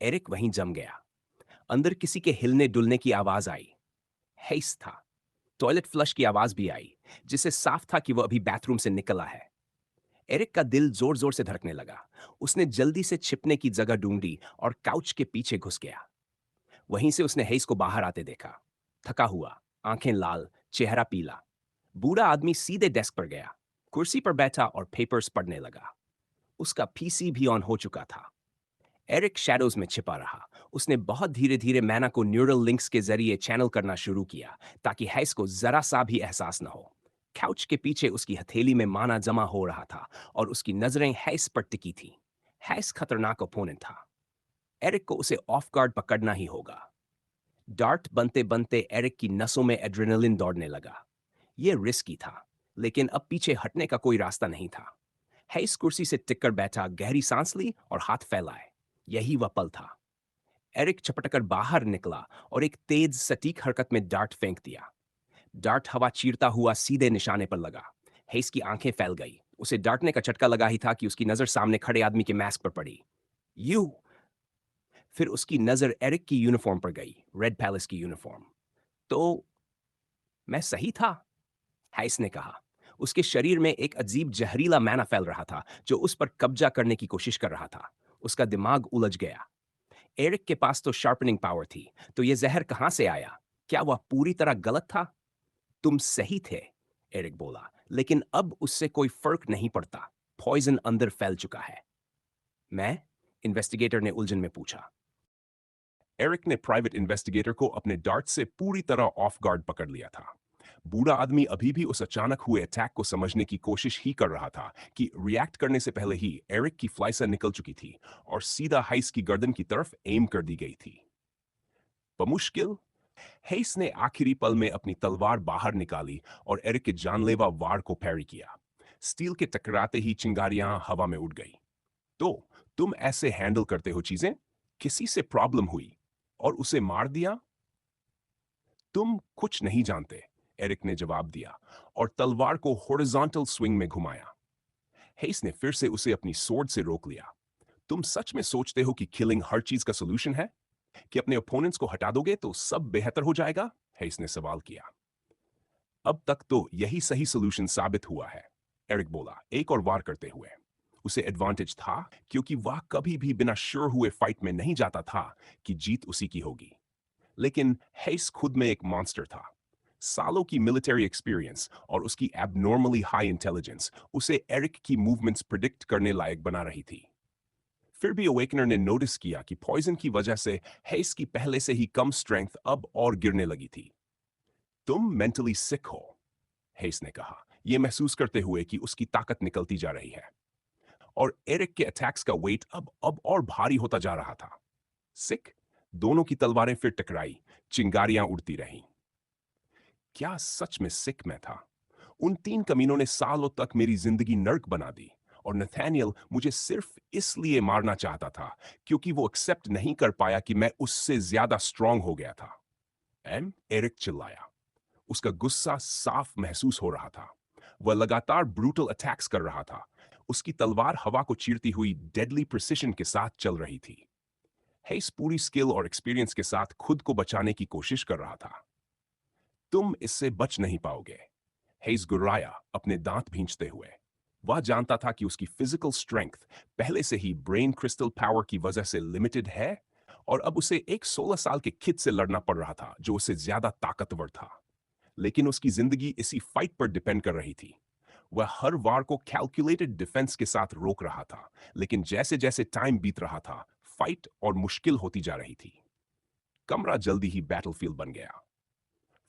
एरिक वहीं जम गया। अंदर किसी के हिलने डुलने की आवाज आई। हेइस था। टॉयलेट फ्लश की आवाज भी आई, जिससे साफ था कि वह अभी बाथरूम से निकला है। एरिक का दिल जोर जोर से धड़कने लगा। उसने जल्दी से छिपने की जगह ढूंढी और काउच के पीछे घुस गया। वहीं से उसने हेइस को बाहर आते देखा। थका हुआ, आंखें लाल, चेहरा पीला। बूढ़ा आदमी सीधे डेस्क पर गया, कुर्सी पर बैठा और पेपर्स पढ़ने लगा। उसका पीसी भी ऑन हो चुका था। एरिक शैडोज में छिपा रहा। उसने बहुत धीरे धीरे मैना को न्यूरल लिंक्स के जरिए चैनल करना शुरू किया, ताकि हैस को जरा सा भी एहसास न हो। काउच के पीछे उसकी हथेली में माना जमा हो रहा था और उसकी नजरें हैस पर टिकी थी। हैस खतरनाक ओपोनेंट था। एरिक को उसे ऑफ गार्ड पकड़ना ही होगा। डार्ट बनते बनते एरिक की नसों में एड्रेनलिन दौड़ने लगा। यह रिस्की था, लेकिन अब पीछे हटने का कोई रास्ता नहीं था। हैस कुर्सी से टिककर बैठा, गहरी सांस ली और हाथ फैलाए। यही वह पल था। एरिक झपटकर बाहर निकला और एक तेज सटीक हरकत में डार्ट फेंक दिया। डार्ट हवा चीरता हुआ सीधे निशाने पर लगा। हेस की आंखें फैल गई। उसे डांटने का झटका लगा ही था कि उसकी नजर सामने खड़े आदमी के मास्क पर पड़ी। यू। फिर उसकी नजर एरिक की यूनिफॉर्म पर गई, रेड पैलेस की यूनिफॉर्म। तो मैं सही था, हैस ने कहा। उसके शरीर में एक अजीब जहरीला मैना फैल रहा था, जो उस पर कब्जा करने की कोशिश कर रहा था। उसका दिमाग उलझ गया। एरिक के पास तो शार्पनिंग पावर थी, तो यह जहर कहां से आया? क्या वह पूरी तरह गलत था? तुम सही थे, एरिक बोला, लेकिन अब उससे कोई फर्क नहीं पड़ता। पॉइजन अंदर फैल चुका है। मैं? इन्वेस्टिगेटर ने उलझन में पूछा। एरिक ने प्राइवेट इन्वेस्टिगेटर को अपने डार्ट से पूरी तरह ऑफ गार्ड पकड़ लिया था। बूढ़ा आदमी अभी भी उस अचानक हुए अटैक को समझने की कोशिश ही कर रहा था कि रिएक्ट करने से पहले ही एरिक की फ्लाइसर निकल चुकी थी और सीधा हाइस की गर्दन की तरफ एम कर दी गई थी। बमुश्किल हेस ने आखिरी पल में अपनी तलवार बाहर निकाली और एरिक के जानलेवा वार को पैरी किया। स्टील के टकराते ही चिंगारियां हवा में उड़ गई। तो तुम ऐसे हैंडल करते हो चीजें? किसी से प्रॉब्लम हुई और उसे मार दिया? तुम कुछ नहीं जानते, एरिक ने जवाब दिया और तलवार को हॉरिजॉन्टल स्विंग में घुमाया। हेस ने फिर से उसे अपनी सोर्ड से रोक लिया। तुम सच में सोचते हो कि किलिंग हर चीज का सोल्यूशन है? कि अपने ओपोनेंट्स को हटा दोगे तो सब बेहतर हो जाएगा? हेस ने सवाल किया। अब तक तो यही सही सोल्यूशन साबित हुआ है, एरिक बोला, एक और वार करते हुए। उसे एडवांटेज था क्योंकि वह कभी भी बिना श्योर हुए फाइट में नहीं जाता था कि जीत उसी की होगी। लेकिन हेस खुद में एक मॉन्स्टर था। सालों की मिलिट्री एक्सपीरियंस और उसकी एबनॉर्मली हाई इंटेलिजेंस उसे एरिक की मूवमेंट्स प्रिडिक्ट करने लायक बना रही थी। फिर भी अवेकनर ने नोटिस किया कि पॉइजन की वजह से हेस की पहले से ही कम स्ट्रेंथ अब और गिरने लगी थी। तुम मेंटली सिक हो, हेस ने कहा, यह महसूस करते हुए कि उसकी ताकत निकलती जा रही है। और एरिक के अटैक्स का वेट अब और भारी होता जा रहा था। सिक? दोनों की तलवारें फिर टकराई, चिंगारियां उड़ती रहीं। क्या सच में सिक मैं था? उन तीन कमीनों ने सालों तक मेरी जिंदगी नर्क बना दी और नथानियल मुझे सिर्फ इसलिए मारना चाहता था क्योंकि वो एक्सेप्ट नहीं कर पाया कि मैं उससे ज्यादा स्ट्रांग हो गया था। एरिक चिल्लाया। उसका गुस्सा साफ महसूस हो रहा था। वह लगातार ब्रूटल अटैक्स कर रहा था। उसकी तलवार हवा को चीरती हुई डेडली प्रिसिशन के साथ चल रही थी। हेस पूरी स्किल और एक्सपीरियंस के साथ खुद को बचाने की कोशिश कर रहा था। तुम इससे बच नहीं पाओगे, हेस गुर्राया, अपने दांत भींचते हुए। वह जानता था कि उसकी फिजिकल स्ट्रेंथ पहले से ही ब्रेन क्रिस्टल पावर की वजह से लिमिटेड है और अब उसे एक 16 साल के किड से लड़ना पड़ रहा था जो उससे ज्यादा ताकतवर था। लेकिन उसकी जिंदगी इसी फाइट पर डिपेंड कर रही थी। वह हर वार को कैलकुलेटेड डिफेंस के साथ रोक रहा था, लेकिन जैसे जैसे टाइम बीत रहा था, फाइट और मुश्किल होती जा रही थी। कमरा जल्दी ही बैटलफील्ड बन गया।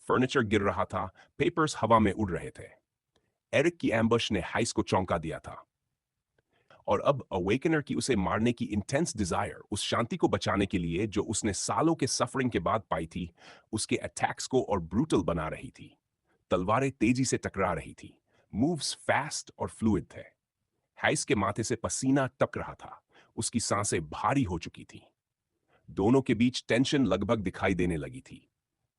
फर्नीचर गिर रहा था, पेपर्स हवा में उड़ रहे थे। एरिक की एम्बश ने हाइस को चौंका दिया था और अब अवेकनर की उसे मारने की इंटेंस डिजायर उस शांति को बचाने के लिए जो उसने सालों के सफरिंग के बाद पाई थी, उसके अटैक्स को और ब्रूटल बना रही थी। तलवारें तेजी से टकरा रही थी। मूव्स फास्ट और फ्लूइड थे। हैस के माथे से पसीना टपक रहा था। उसकी सांसें भारी हो चुकी थी। दोनों के बीच टेंशन लगभग दिखाई देने लगी थी।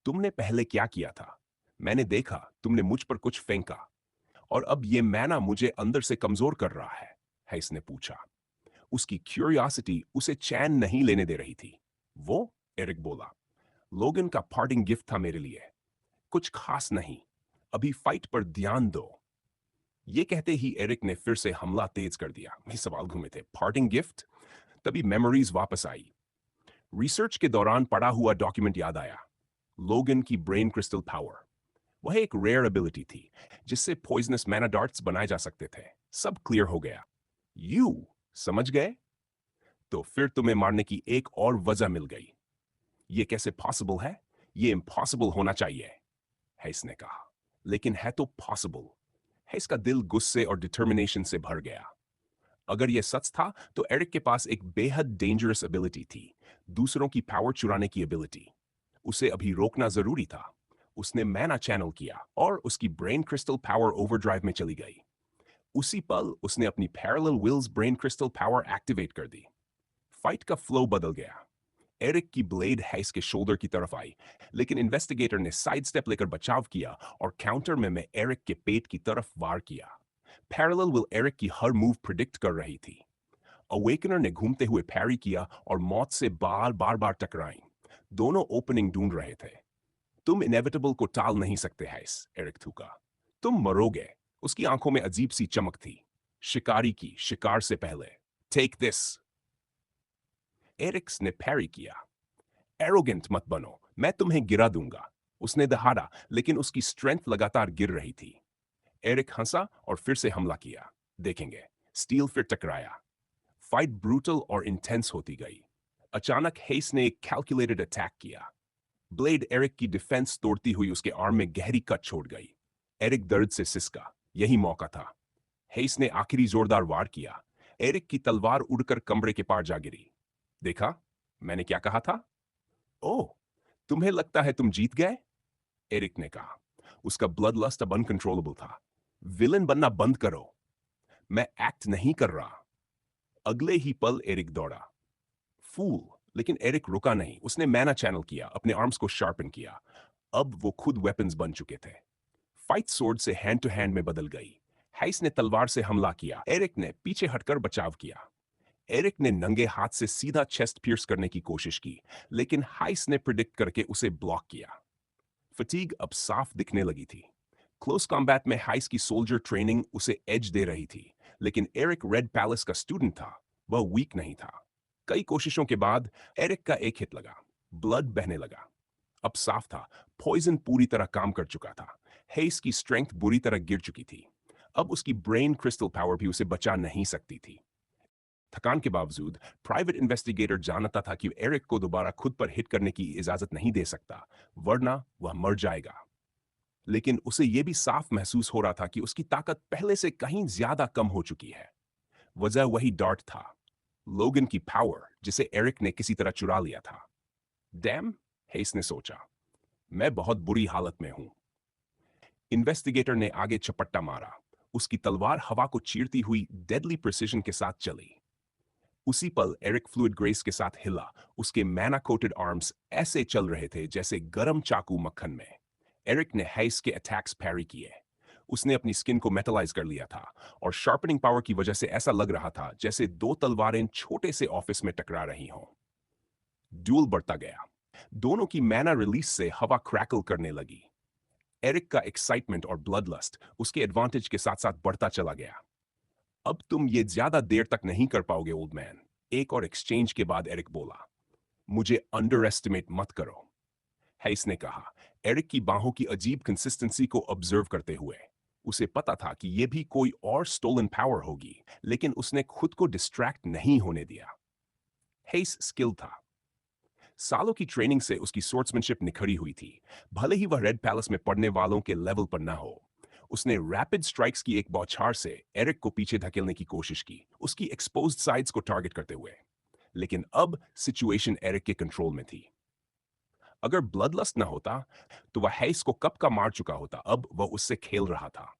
तुमने पहले क्या किया था? मैंने देखा तुमने मुझ पर कुछ फेंका और अब ये मैना मुझे अंदर से कमजोर कर रहा है इसने पूछा। उसकी क्यूरियोसिटी उसे चैन नहीं लेने दे रही थी। वो? एरिक बोला। लोगन का पार्टिंग गिफ्ट था मेरे लिए। कुछ खास नहीं। अभी फाइट पर ध्यान दो। ये कहते ही एरिक ने फिर से हमला तेज कर दिया। ये सवाल घूमे थे। Parting gift? तभी मेमोरीज वापस आई। रिसर्च के दौरान पढ़ा हुआ डॉक्यूमेंट याद आया। लोगन की ब्रेन क्रिस्टल पावर। वह एक रेयर एबिलिटी थी जिससे पॉइजनस मैना डार्ट्स बनाए जा सकते थे। सब क्लियर हो गया। यू समझ गए? तो फिर तुम्हें मारने की एक और वजह मिल गई। ये कैसे पॉसिबल है? ये इम्पॉसिबल होना चाहिए, है इसने कहा। लेकिन है तो पॉसिबल। है इसका दिल गुस्से और डिटर्मिनेशन से भर गया। अगर यह सच था तो एरिक के पास एक बेहद डेंजरस एबिलिटी थी। दूसरों की पावर चुराने की एबिलिटी। उसे अभी रोकना जरूरी था। उसने मैना चैनल किया और उसकी ब्रेन क्रिस्टल पावर ओवरड्राइव में चली गई। उसी पल उसने अपनी parallel wills brain crystal power activate कर दी। फाइट का फ्लो बदल गया। एरिक की ब्लेड हैस के शोल्डर की तरफ आई, लेकिन इन्वेस्टिगेटर ने साइड स्टेप लेकर बचाव किया और काउंटर में मैं एरिक के पेट की तरफ वार किया। पैरेलल विल एरिक की हर मूव प्रिडिक्ट कर रही थी। अवेकनर ने घूमते हुए पैरी किया और मौत से बार बार टकराई। दोनों ओपनिंग ढूंढ रहे थे। तुम इनेविटेबल को टाल नहीं सकते हैस, एरिक थूका। तुम मरोगे। उसकी आंखों में अजीब सी चमक थी। शिकारी की शिकार से पहले। Take this. एरिक्स ने पैरी किया। एरोगेंट मत बनो, मैं तुम्हें गिरा दूंगा। उसने दहाड़ा, लेकिन उसकी स्ट्रेंथ लगातार गिर रही थी। एरिक हंसा और फिर से हमला किया। देखेंगे। स्टील फिर टकराया। फाइट ब्रूटल और इंटेंस होती गई। अचानक हेस ने एक कैलकुलेटेड अटैक किया। ब्लेड एरिक की डिफेंस तोड़ती हुई उसके आर्म में गहरी कट छोड़ गई। एरिक दर्द से सिसका। यही मौका था। हेस ने आखिरी जोरदार वार किया। एरिक की तलवार उड़कर कमरे के पार जा गिरी। देखा? मैंने क्या कहा था? ओह, तुम्हें लगता है तुम जीत गए? एरिक ने कहा। उसका ब्लड लस्ट अब अनकंट्रोलेबल था। विलन बनना बंद करो। मैं एक्ट नहीं कर रहा। अगले ही पल एरिक दौड़ा। फूल। लेकिन एरिक रुका नहीं। उसने मैना चैनल किया, अपने आर्म्स को शार्पन किया। अब वो खुद वेपन्स बन चुके थे। फाइट सोर्ड से हैंड टू हैंड में बदल गई। हैइस ने तलवार से हमला किया। एरिक ने पीछे हटकर बचाव किया। एरिक ने नंगे हाथ से सीधा चेस्ट पियर्स करने की कोशिश की, लेकिन हाइस ने प्रिडिक्ट करके उसे ब्लॉक किया। फटीग अब साफ दिखने लगी थी। क्लोज कॉम्बैट में हाइस की सोल्जर ट्रेनिंग उसे एज दे रही थी, लेकिन एरिक रेड पैलेस का स्टूडेंट था। वह वीक नहीं था। कई कोशिशों के बाद एरिक का एक हिट लगा। ब्लड बहने लगा। अब साफ था, पॉइजन पूरी तरह काम कर चुका था। हेस की स्ट्रेंथ बुरी तरह गिर चुकी थी। अब उसकी ब्रेन क्रिस्टल पावर भी उसे बचा नहीं सकती थी। थकान के बावजूद प्राइवेट इन्वेस्टिगेटर जानता था कि एरिक को दोबारा खुद पर हिट करने की इजाजत नहीं दे सकता, वरना वह मर जाएगा। लेकिन उसे यह भी साफ महसूस हो रहा था कि उसकी ताकत पहले से कहीं ज्यादा कम हो चुकी है। वजह वही डार्ट था। लोगन की पावर, जिसे एरिक ने किसी तरह चुरा लिया था। डैम, हेस ने सोचा, मैं बहुत बुरी हालत में हूं। इन्वेस्टिगेटर ने आगे चपट्टा मारा। उसकी तलवार हवा को चीरती हुई डेडली प्रिसिजन के साथ चली। उसी पल एरिक फ्लूइड ग्रेस के साथ हिला। उसके मैना कोटेड आर्म्स ऐसे चल रहे थे जैसे गरम चाकू मक्खन में। एरिक ने हैइस के अटैक्स पैरी किए। उसने अपनी स्किन को मेटलाइज कर लिया था और शार्पनिंग पावर की वजह से ऐसा लग रहा था जैसे दो तलवारें छोटे से ऑफिस में टकरा रही हों। ड्यूल बढ़ता गया। दोनों की मैना रिलीज से हवा क्रैकल करने लगी। एरिक का एक्साइटमेंट और ब्लड लस्ट उसके एडवांटेज के साथ साथ बढ़ता चला गया। अब तुम ये ज्यादा देर तक नहीं कर पाओगे ओल्ड मैन। एक और एक्सचेंज के बाद एरिक बोला। मुझे अंडर एस्टिमेट मत करो, हैइस ने कहा, एरिक की बाहों की अजीब कंसिस्टेंसी को ऑब्जर्व करते हुए। उसे पता था कि यह भी कोई और स्टोलन पावर होगी, लेकिन उसने खुद को डिस्ट्रैक्ट नहीं होने दिया। हैइस स्किल था। सालों की ट्रेनिंग से उसकी स्वॉर्ड्समैनशिप निखरी हुई थी, भले ही वह रेड पैलेस में पढ़ने वालों के लेवल पर ना हो। उसने रैपिड स्ट्राइक्स की एक बौछार से एरिक को पीछे धकेलने की कोशिश की, उसकी एक्सपोज्ड साइड्स को टारगेट करते हुए। लेकिन अब सिचुएशन एरिक के कंट्रोल में थी। अगर ब्लड लस्ट ना होता तो वह हैस को कब का मार चुका होता, अब वह उससे खेल रहा था।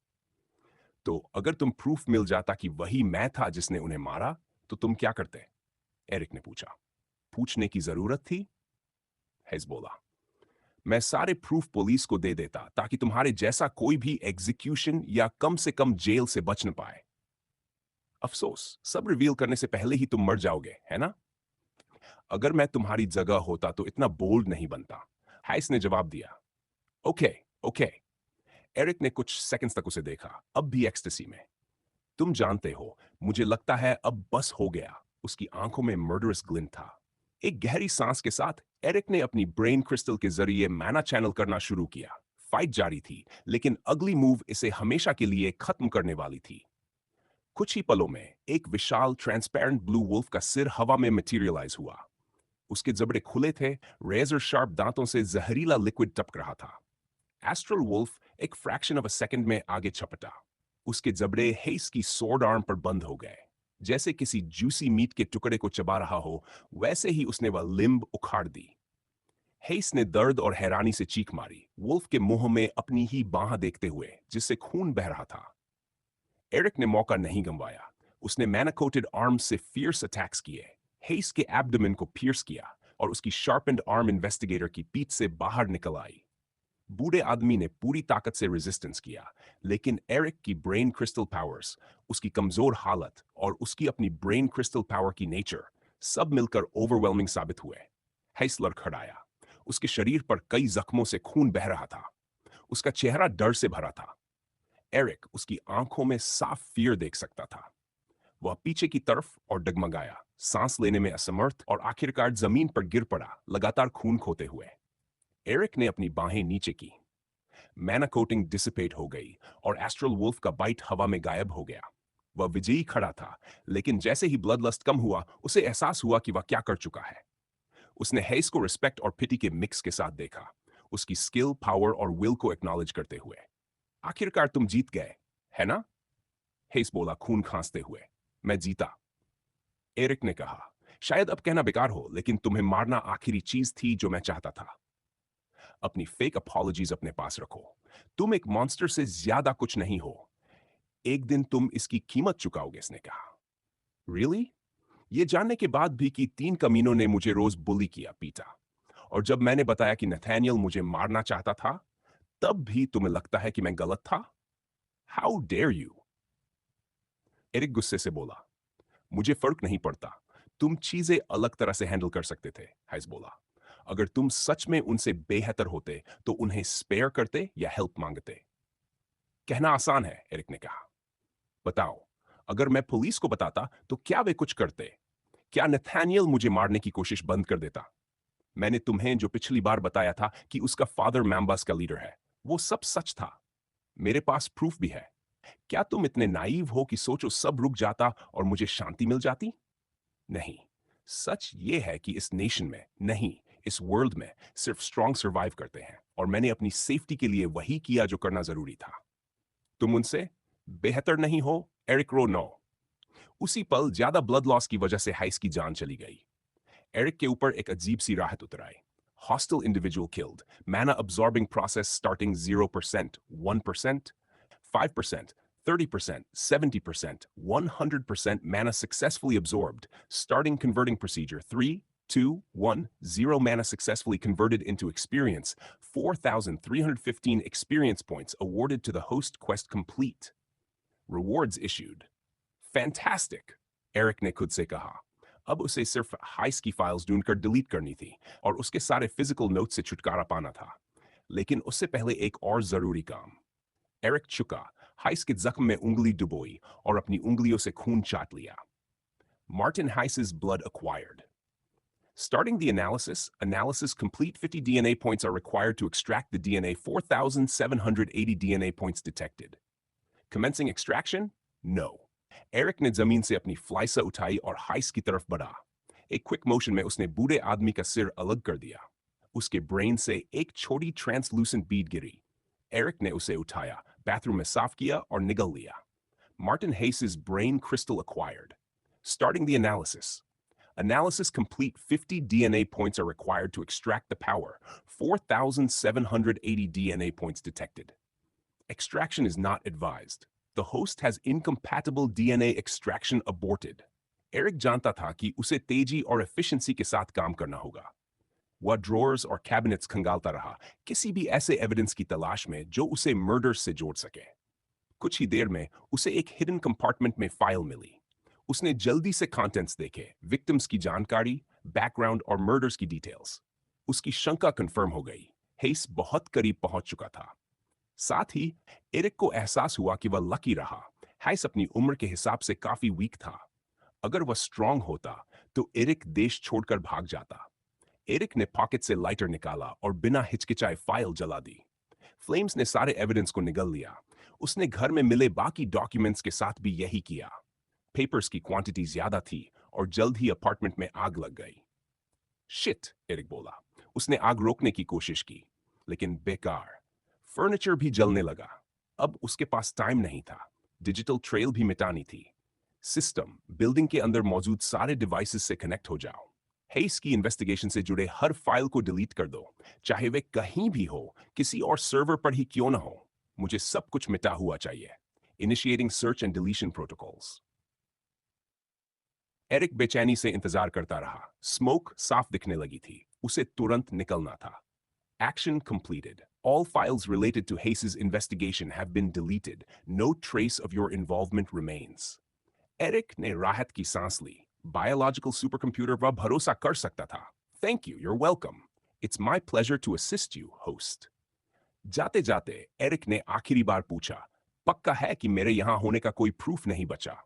तो अगर तुम प्रूफ मिल जाता कि वही मैं था जिसने उन्हें मारा, तो तुम क्या करते? एरिक ने पूछा। पूछने की जरूरत थी? हैस बोला। मैं सारे प्रूफ पुलिस को दे देता ताकि तुम्हारे जैसा कोई भी एग्जीक्यूशन या कम से कम जेल से बच न पाए। अफसोस, सब रिवील करने से पहले ही तुम मर जाओगे, है ना? अगर मैं तुम्हारी जगह होता तो इतना बोल्ड नहीं बनता, हैस ने जवाब दिया। Okay, okay. एरिक ने कुछ सेकंड्स तक उसे देखा, अब भी एक्सटेसी में। तुम जानते हो, मुझे लगता है अब बस हो गया। उसकी आंखों में मर्डरस ग्लिंट था। एक गहरी सांस के साथ एरिक ने अपनी ब्रेन क्रिस्टल के जरिए मैना चैनल करना शुरू किया। फाइट जारी थी, लेकिन अगली मूव इसे हमेशा के लिए खत्म करने वाली थी। कुछ ही पलों में एक विशाल ट्रांसपेरेंट ब्लू वुल्फ का सिर हवा में मटेरियलाइज हुआ। उसके जबड़े खुले थे, रेजर शार्प दांतों से जहरीला लिक्विड टपक रहा था। एस्ट्रल वुल्फ एक फ्रैक्शन ऑफ अ सेकंड में आगे छपटा। उसके जबड़े हेस की सोर्ड आर्म पर बंद हो गए। जैसे किसी जूसी मीट के टुकड़े को चबा रहा हो, वैसे ही उसने वह लिम्ब उखाड़ दी। हेस ने दर्द और हैरानी से चीख मारी, वुल्फ के मुंह में अपनी ही बाह देखते हुए जिससे खून बह रहा था। एरिक ने मौका नहीं गंवाया। उसने मैनाकोटेड आर्म से फियर्स अटैक्स किए। हेस के एब्डोमेन को पियर्स किया और उसकी शार्पेंड आर्म इन्वेस्टिगेटर की पीठ से बाहर निकल आई। बूढ़े आदमी ने पूरी ताकत से रेजिस्टेंस किया, लेकिन एरिक की ब्रेन क्रिस्टल पावर्स, उसकी कमजोर हालत और उसकी अपनी ब्रेन क्रिस्टल पावर की नेचर सब मिलकर ओवरवेलमिंग साबित हुए। हेस लड़खड़ाया। उसके शरीर पर कई जख्मों से खून बह रहा था। उसका चेहरा डर से भरा था। एरिक उसकी आंखों में साफ फियर देख सकता था। वह पीछे की तरफ और डगमगाया, सांस लेने में असमर्थ, और आखिरकार जमीन पर गिर पड़ा, लगातार खून खोते हुए। एरिक ने अपनी बाहें नीचे की। मैना कोटिंग डिसिपेट हो गई और एस्ट्रल वुल्फ का बाइट हवा में गायब हो गया। वह विजयी खड़ा था, लेकिन जैसे ही ब्लड लस्ट कम हुआ, उसे एहसास हुआ कि वह क्या कर चुका है। उसने हेस को रिस्पेक्ट और पिटी के मिक्स के साथ देखा, उसकी स्किल, पावर और विल को एक्नॉलेज करते हुए। आखिरकार तुम जीत गए, है ना? हेस बोला, खून खांसते हुए। मैं जीता, एरिक ने कहा। शायद अब कहना बेकार हो, लेकिन तुम्हें मारना आखिरी चीज थी जो मैं चाहता था। अपनी फेक अपॉलॉजीज अपने पास रखो। तुम एक मॉन्स्टर से ज्यादा कुछ नहीं हो। एक दिन तुम इसकी कीमत चुकाओगे, इसने कहा। रियली? ये जानने के बाद भी कि 3 कमीनों ने मुझे रोज बुली किया, पीटा, और जब मैंने बताया कि नथानियल मुझे मारना चाहता था, तब भी तुम्हें लगता है कि मैं गलत था? How dare you? एरिक गुस्से से बोला। मुझे फर्क नहीं पड़ता। तुम चीजें अलग तरह से हैंडल कर सकते थे, हाइस बोला। अगर तुम सच में उनसे बेहतर होते तो उन्हें स्पेयर करते या हेल्प मांगते? कहना आसान है, एरिक ने कहा। बताओ, अगर मैं पुलिस को बताता तो क्या वे कुछ करते? क्या नथानियल मुझे मारने की कोशिश बंद कर देता? मैंने तुम्हें जो पिछली बार बताया था कि उसका फादर मैम्बास का लीडर है, वो सब सच था। मेरे पास प्रूफ भी है। क्या तुम इतने नाइव हो कि सोचो सब रुक जाता और मुझे शांति मिल जाती? नहीं। सच ये है कि इस नेशन में नहीं, इस वर्ल्ड में सिर्फ स्ट्रांग सर्वाइव करते हैं, और मैंने अपनी सेफ्टी के लिए वही किया जो करना जरूरी था। तुम उनसे बेहतर नहीं हो, एरिक रो नो। उसी पल ज्यादा ब्लड लॉस की वजह से हाइस की जान चली गई। एरिक के ऊपर एक अजीब सी राहत उतर आई। Hostile individual killed. Mana absorbing process starting 0%, 1%, 5%, 30%, 70%, 100% mana successfully absorbed. Starting converting procedure 3, 2, 1, 0 mana successfully converted into experience. 4,315 experience points awarded to the host quest complete. Rewards issued. Fantastic! Eric ने खुद से कहा। अब उसे सिर्फ हाइस की फाइल्स ढूंढकर डिलीट करनी थी और उसके सारे फिजिकल नोट से छुटकारा पाना था। लेकिन उससे पहले एक और जरूरी काम। एरिक चुका, हाइस के जख्म में उंगली डुबोई और अपनी उंगलियों से खून चाट लिया। Martin Heiss's blood acquired. Starting the analysis complete. 50 DNA points are required to extract the DNA. 4,780 DNA points detected. Commencing extraction? No. Eric ने जमीन से अपनी फ्लाइसा उठाई और हाइस की तरफ बढ़ा। एक क्विक मोशन में उसने बूढ़े आदमी का सिर अलग कर दिया। उसके ब्रेन से एक छोटी ट्रांसलूसेंट बीड गिरी। एरिक ने उसे उठाया, बाथरूम में साफ किया और निगल लिया। Martin Hayes' brain crystal acquired. Starting the analysis. Analysis complete 50 DNA points are required to extract the power. 4,780 DNA points detected. Extraction is not advised. The host has incompatible DNA extraction aborted. एरिक जानता था कि उसे तेजी और एफिशिएंसी के साथ काम करना होगा। वह ड्रॉर्स और कैबिनेट्स खंगालता रहा, किसी भी ऐसे एविडेंस की तलाश में जो उसे मर्डर से जोड़ सके। कुछ ही देर में उसे एक हिडन कंपार्टमेंट में फाइल मिली। उसने जल्दी से कंटेंट्स देखे, विक्टिम्स की जानकारी, बैकग्राउंड और मर्डर्स की डिटेल्स। उसकी शंका कंफर्म हो गई। हेस बहुत करीब पहुंच चुका था। साथ ही एरिक को एहसास हुआ कि वह लकी रहा। हेस अपनी उम्र के हिसाब से काफी वीक था। अगर वह स्ट्रांग होता तो एरिक देश छोड़कर भाग जाता। एरिक ने पॉकेट से लाइटर निकाला और बिना हिचकिचाए फाइल जला दी। फ्लेम्स ने सारे एविडेंस को निगल लिया। उसने घर में मिले बाकी डॉक्यूमेंट्स के साथ भी यही किया। पेपर्स की क्वांटिटी ज्यादा थी और जल्द ही अपार्टमेंट में आग लग गई। शिट, एरिक बोला। उसने आग रोकने की कोशिश की, लेकिन बेकार। फर्नीचर भी जलने लगा। अब उसके पास टाइम नहीं था। डिजिटल ट्रेल भी मिटानी थी। सिस्टम, बिल्डिंग के अंदर मौजूद सारे डिवाइसेस से कनेक्ट हो जाओ। हेस की इन्वेस्टिगेशन से जुड़े हर फाइल को डिलीट कर दो, चाहे वे कहीं भी हो, किसी और सर्वर पर ही क्यों ना हो। मुझे सब कुछ मिटा हुआ चाहिए। Initiating search and deletion protocols. Eric बेचैनी से इंतजार करता रहा। स्मोक साफ दिखने लगी थी। उसे तुरंत निकलना था। Action completed. All files related to Hayes' investigation have been deleted. No trace of your involvement remains. Eric ने राहत की सांस ली। बायोलॉजिकल सुपरकंप्यूटर पर भरोसा कर सकता था। Thank you, you're welcome. It's my pleasure to assist you, host. जाते जाते एरिक ने आखिरी बार पूछा, पक्का है कि मेरे यहां होने का कोई प्रूफ नहीं बचा?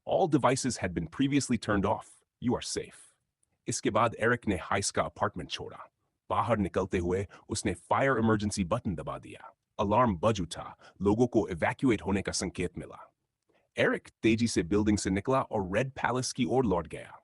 All devices had been previously turned off. You are safe. इसके बाद एरिक ने हाइस का अपार्टमेंट छोड़ा। बाहर निकलते हुए उसने फायर इमरजेंसी बटन दबा दिया। अलार्म बज उठा। लोगों को इवैक्यूएट होने का संकेत मिला। एरिक तेजी से बिल्डिंग से निकला और रेड पैलेस की ओर लौट गया।